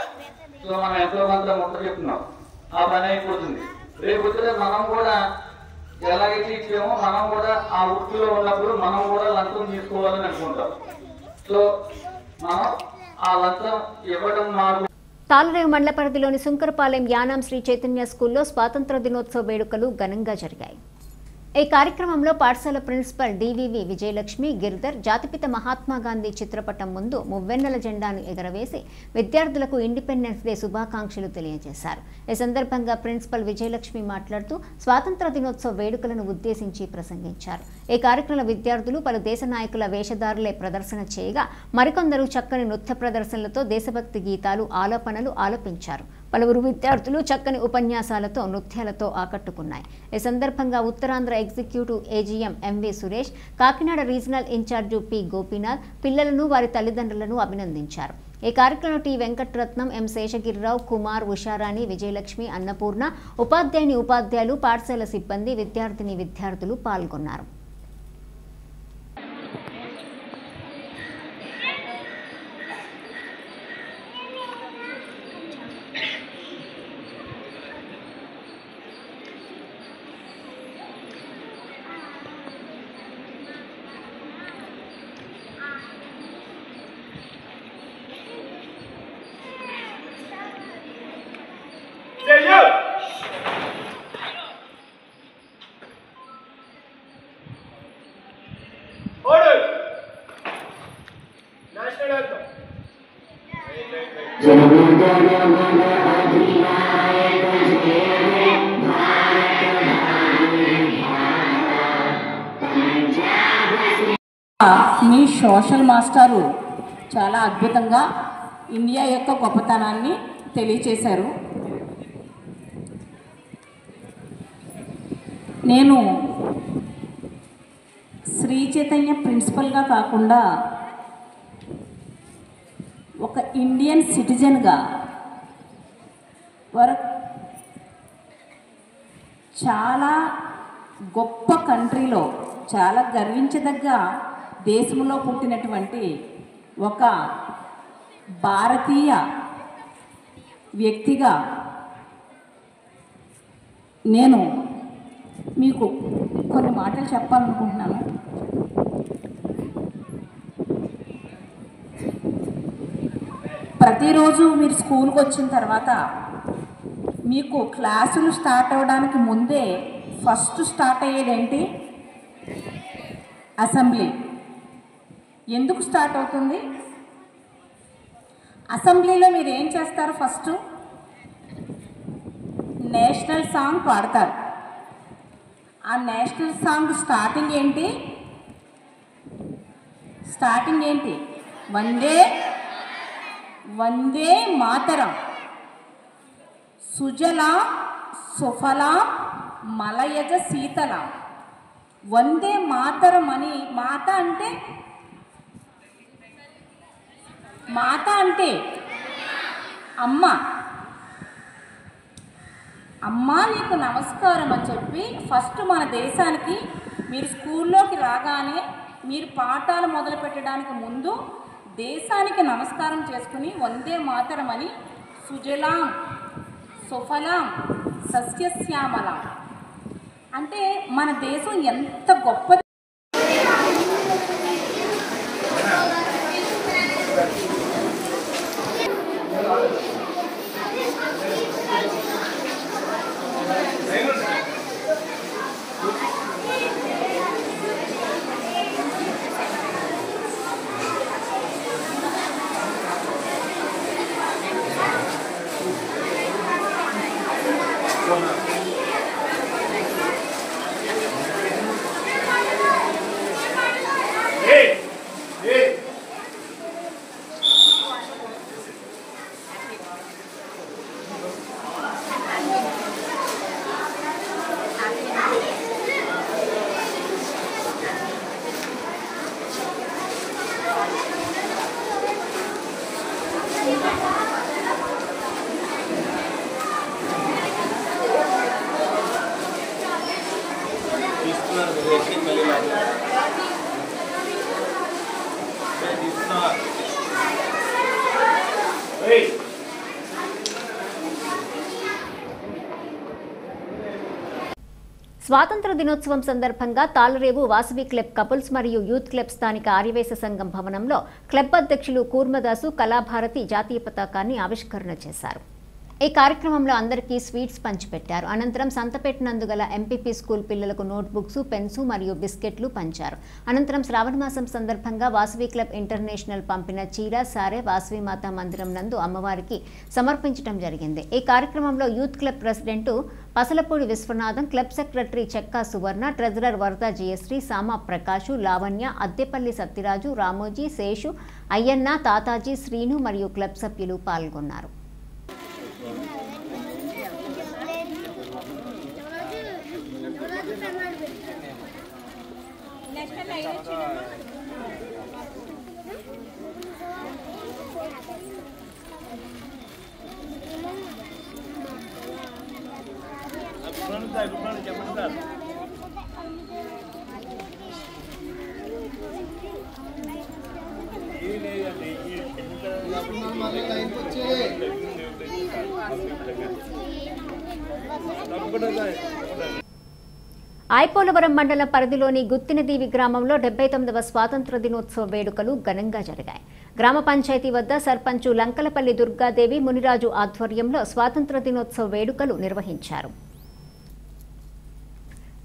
సో మనం ఎంతో కొంత ముట్ట చెప్తున్నాం, ఆ పని అయిపోతుంది. రేపు వచ్చిన మనం కూడా ఎలాగైతే ఇచ్చామో మనం కూడా ఆ వృత్తిలో ఉన్నప్పుడు మనం కూడా లంచం తీసుకోవాలని అనుకుంటాం. సో మనం ఆ లంచం ఇవ్వడం మాకు. తాళరేవు మండల పరిధిలోని సుంకరపాలెం యానాం శ్రీ చైతన్య స్కూల్లో స్వాతంత్ర దినోత్సవ వేడుకలు ఘనంగా జరిగాయి. ఈ కార్యక్రమంలో పాఠశాల ప్రిన్సిపల్ డివివి విజయలక్ష్మి గిరిధర్ జాతిపిత మహాత్మా గాంధీ చిత్రపటం ముందు మువ్వెన్నెల జెండాను ఎగరవేసి విద్యార్థులకు ఇండిపెండెన్స్ డే శుభాకాంక్షలు తెలియజేశారు. ఈ సందర్భంగా ప్రిన్సిపల్ విజయలక్ష్మి మాట్లాడుతూ స్వాతంత్ర దినోత్సవ వేడుకలను ఉద్దేశించి ప్రసంగించారు. ఈ కార్యక్రమంలో విద్యార్థులు పలు దేశ నాయకుల వేషధారులే ప్రదర్శన చేయగా మరికొందరు చక్కని నృత్య ప్రదర్శనలతో దేశభక్తి గీతాలు, ఆలాపనలు ఆలపించారు. పలువురు విద్యార్థులు చక్కని ఉపన్యాసాలతో, నృత్యాలతో ఆకట్టుకున్నాయి. ఈ సందర్భంగా Uttarandhra executive AGM MV Suresh, Kakinada regional incharge P Gopinath పిల్లలను, వారి తల్లిదండ్రులను అభినందించారు. ఈ కార్యక్రమంలో టి వెంకటరత్నం, ఎం శేషగిరిరావు, కుమార్, ఉషారాణి, విజయలక్ష్మి, అన్నపూర్ణ, ఉపాధ్యాయుని, ఉపాధ్యాయులు, పాఠశాల సిబ్బంది, విద్యార్థిని, విద్యార్థులు పాల్గొన్నారు. మీ సోషల్ మాస్టారు చాలా అద్భుతంగా ఇండియా యొక్క గొప్పతనాన్ని తెలియచేశారు. నేను శ్రీ చైతన్య ప్రిన్సిపల్గా కాకుండా ఒక ఇండియన్ సిటిజన్గా చాలా గొప్ప కంట్రీలో చాలా గర్వించదగ్గ దేశంలో పుట్టినటువంటి ఒక భారతీయ వ్యక్తిగా నేను మీకు కొన్ని మాటలు చెప్పాలనుకుంటున్నాను. ప్రతిరోజు మీరు స్కూల్కి వచ్చిన తర్వాత మీకు క్లాసులు స్టార్ట్ అవ్వడానికి ముందే ఫస్ట్ స్టార్ట్ అయ్యేది ఏంటి? అసెంబ్లీ. ఎందుకు స్టార్ట్ అవుతుంది? అసెంబ్లీలో మీరు ఏం చేస్తారు? ఫస్ట్ నేషనల్ సాంగ్ పాడతారు. ఆ నేషనల్ సాంగ్ స్టార్టింగ్ ఏంటి? వందే మాతరం, సుజలా సుఫలా మలయజ శీతల. వందే మాతరం అని మాత అంటే అమ్మ. అమ్మా నీకు నమస్కారం అని చెప్పి ఫస్ట్ మన దేశానికి మీరు స్కూల్లోకి రాగానే మీరు పాఠాలు మొదలు పెట్టడానికి ముందు దేశానికి నమస్కారం చేసుకుని వందే మాతరం అని సుజలాం సుఫలాం సస్యశ్యామలం అంటే మన దేశం ఎంత గొప్పది. స్వాతంత్ర దినోత్సవం సందర్భంగా తాళరేవు వాసవి క్లబ్ కపుల్స్ మరియు యూత్ క్లబ్ స్థానిక ఆర్యవేశ సంఘం భవనంలో క్లబ్ అధ్యక్షులు కూర్మదాసు కళాభారతి జాతీయ పతాకాన్ని ఆవిష్కరణ చేశారు. ఈ కార్యక్రమంలో అందరికీ స్వీట్స్ పంచిపెట్టారు. అనంతరం సంతపేట నందుగల ఎంపీపీ స్కూల్ పిల్లలకు నోట్బుక్స్, పెన్స్ మరియు బిస్కెట్లు పంచారు. అనంతరం శ్రావణ మాసం సందర్భంగా వాసవి క్లబ్ ఇంటర్నేషనల్ పంపిన చీర, సారె వాసవి మాతా మందిరం నందు అమ్మవారికి సమర్పించడం జరిగింది. ఈ కార్యక్రమంలో youth club president Pasalapudi Viswanatham, club secretary Chekka Suvarna, treasurer Varada Jayasri, సామా ప్రకాషు, లావణ్య, అద్దెపల్లి సత్యరాజు, రామోజీ, శేషు, అయ్యన్న, తాతాజీ, శ్రీను మరియు క్లబ్ సభ్యులు పాల్గొన్నారు. ఐపోలవరం మండలం పరిధిలోని గుత్తినదీవి గ్రామంలో 79వ స్వాతంత్ర దినోత్సవ వేడుకలు ఘనంగా జరిగాయి. గ్రామ పంచాయతీ వద్ద సర్పంచు లంకలపల్లి దుర్గాదేవి మునిరాజు ఆధ్వర్యంలో స్వాతంత్ర దినోత్సవ వేడుకలు నిర్వహించారు.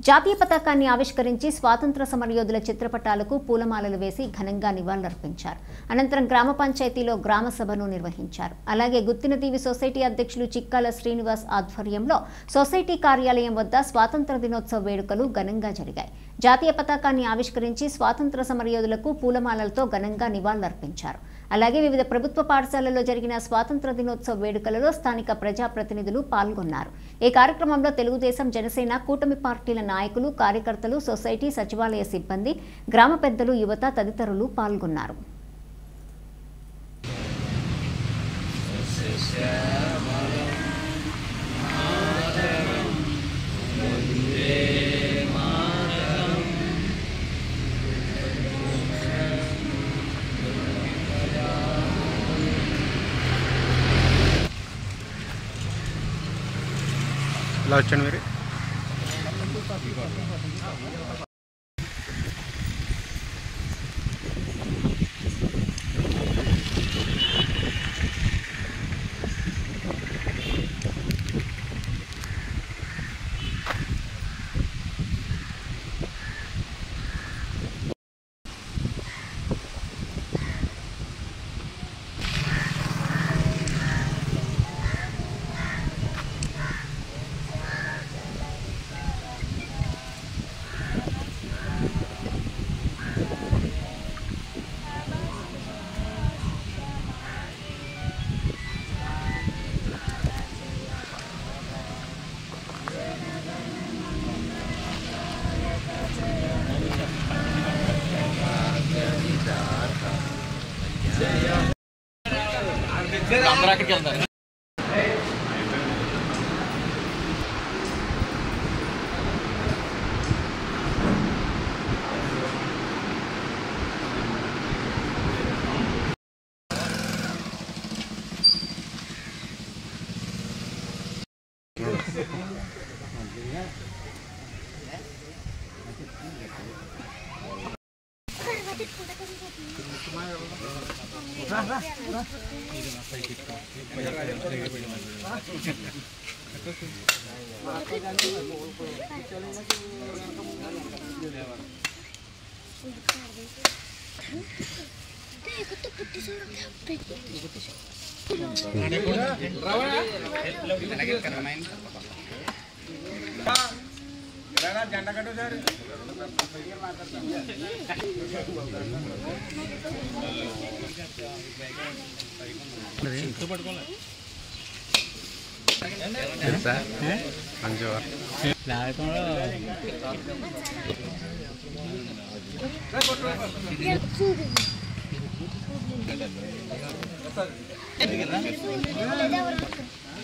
జాతీయ పతాకాన్ని ఆవిష్కరించి స్వాతంత్ర సమరయోధుల చిత్రపటాలకు పూలమాలలు వేసి ఘనంగా నివాళులర్పించారు. అనంతరం గ్రామ పంచాయతీలో గ్రామ సభను నిర్వహించారు. అలాగే గుత్తినదీవి సొసైటీ అధ్యక్షులు చిక్కాల శ్రీనివాస్ ఆధ్వర్యంలో సొసైటీ కార్యాలయం వద్ద స్వాతంత్ర దినోత్సవ వేడుకలు ఘనంగా జరిగాయి. జాతీయ పతాకాన్ని ఆవిష్కరించి స్వాతంత్ర సమరయోధులకు పూలమాలలతో ఘనంగా నివాళులర్పించారు. అలాగే వివిధ ప్రభుత్వ పాఠశాలల్లో జరిగిన స్వాతంత్ర దినోత్సవ వేడుకలలో స్థానిక ప్రజాప్రతినిధులు పాల్గొన్నారు. ఈ కార్యక్రమంలో తెలుగుదేశం, జనసేన, కూటమి పార్టీల నాయకులు, కార్యకర్తలు, సొసైటీ, సచివాలయ సిబ్బంది, గ్రామ పెద్దలు, యువత తదితరులు పాల్గొన్నారు. ఇలా వచ్చాను మీరు అందరూ అక్కడికి వెళ్తారు.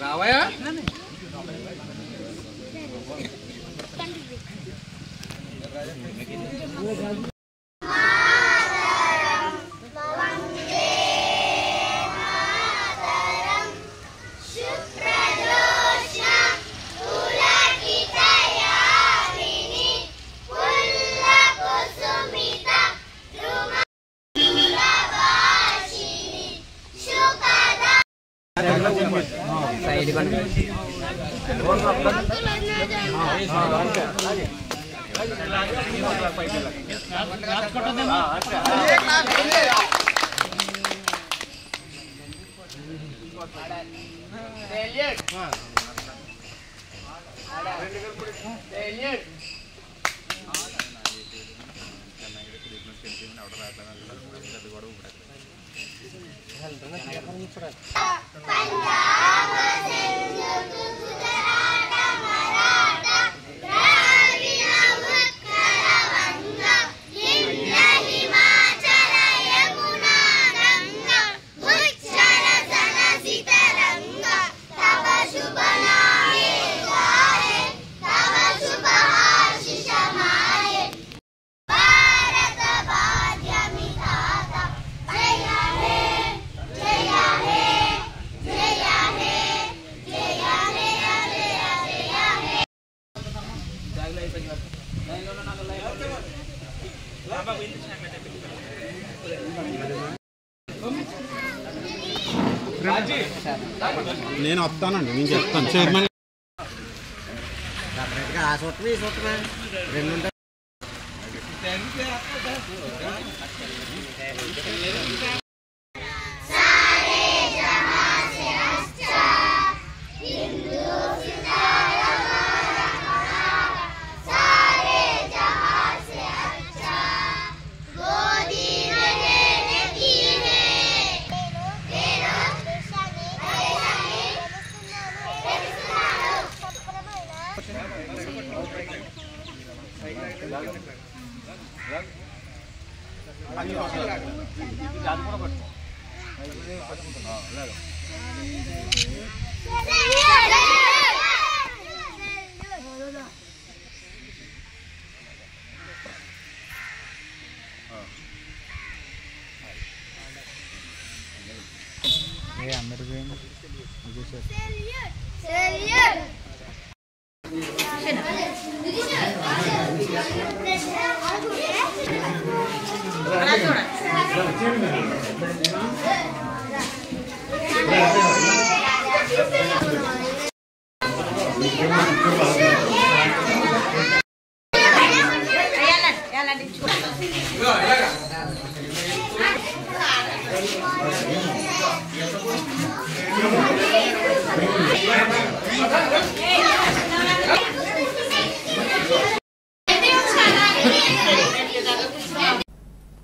రావయా నేను వస్తానండి, నేను చెప్తాను చైర్మన్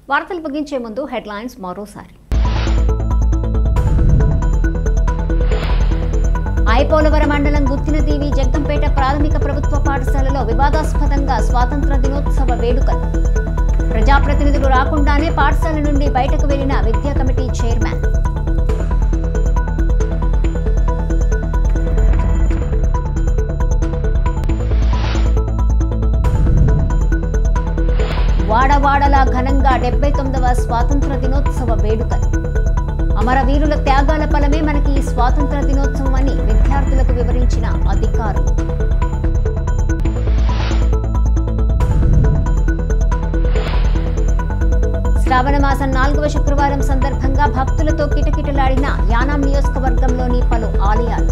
వార్తలు ముగించే ముందు హెడ్లైన్స్ మరోసారి. ఐపోలవరం మండలం గుత్తినదేవి జగ్గంపేట ప్రాథమిక ప్రభుత్వ పాఠశాలలో వివాదాస్పదంగా స్వాతంత్ర దినోత్సవ వేడుకలు. ప్రజాప్రతినిధులు రాకుండానే పాఠశాల నుండి బయటకు వెళ్లిన విద్యా కమిటీ చైర్మన్. వాడవాడలా ఘనంగా 79వ స్వాతంత్ర దినోత్సవ వేడుకలు. అమరవీరుల త్యాగాల ఫలమే మనకి ఈ స్వాతంత్ర దినోత్సవం అని విద్యార్థులకు వివరించిన అధికారులు. శ్రావణ మాసం 4వ శుక్రవారం సందర్భంగా భక్తులతో కిటకిటలాడిన యానాం నియోజకవర్గంలోని పలు ఆలయాలు.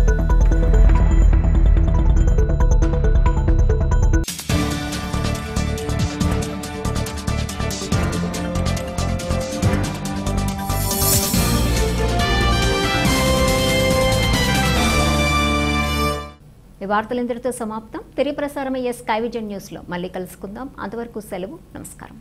ఈ వార్తలు ఇంతటితో సమాప్తం. తిరిగి ప్రసారమయ్యే స్కై విజన్ న్యూస్లో మళ్ళీ కలుసుకుందాం. అంతవరకు సెలవు. నమస్కారం.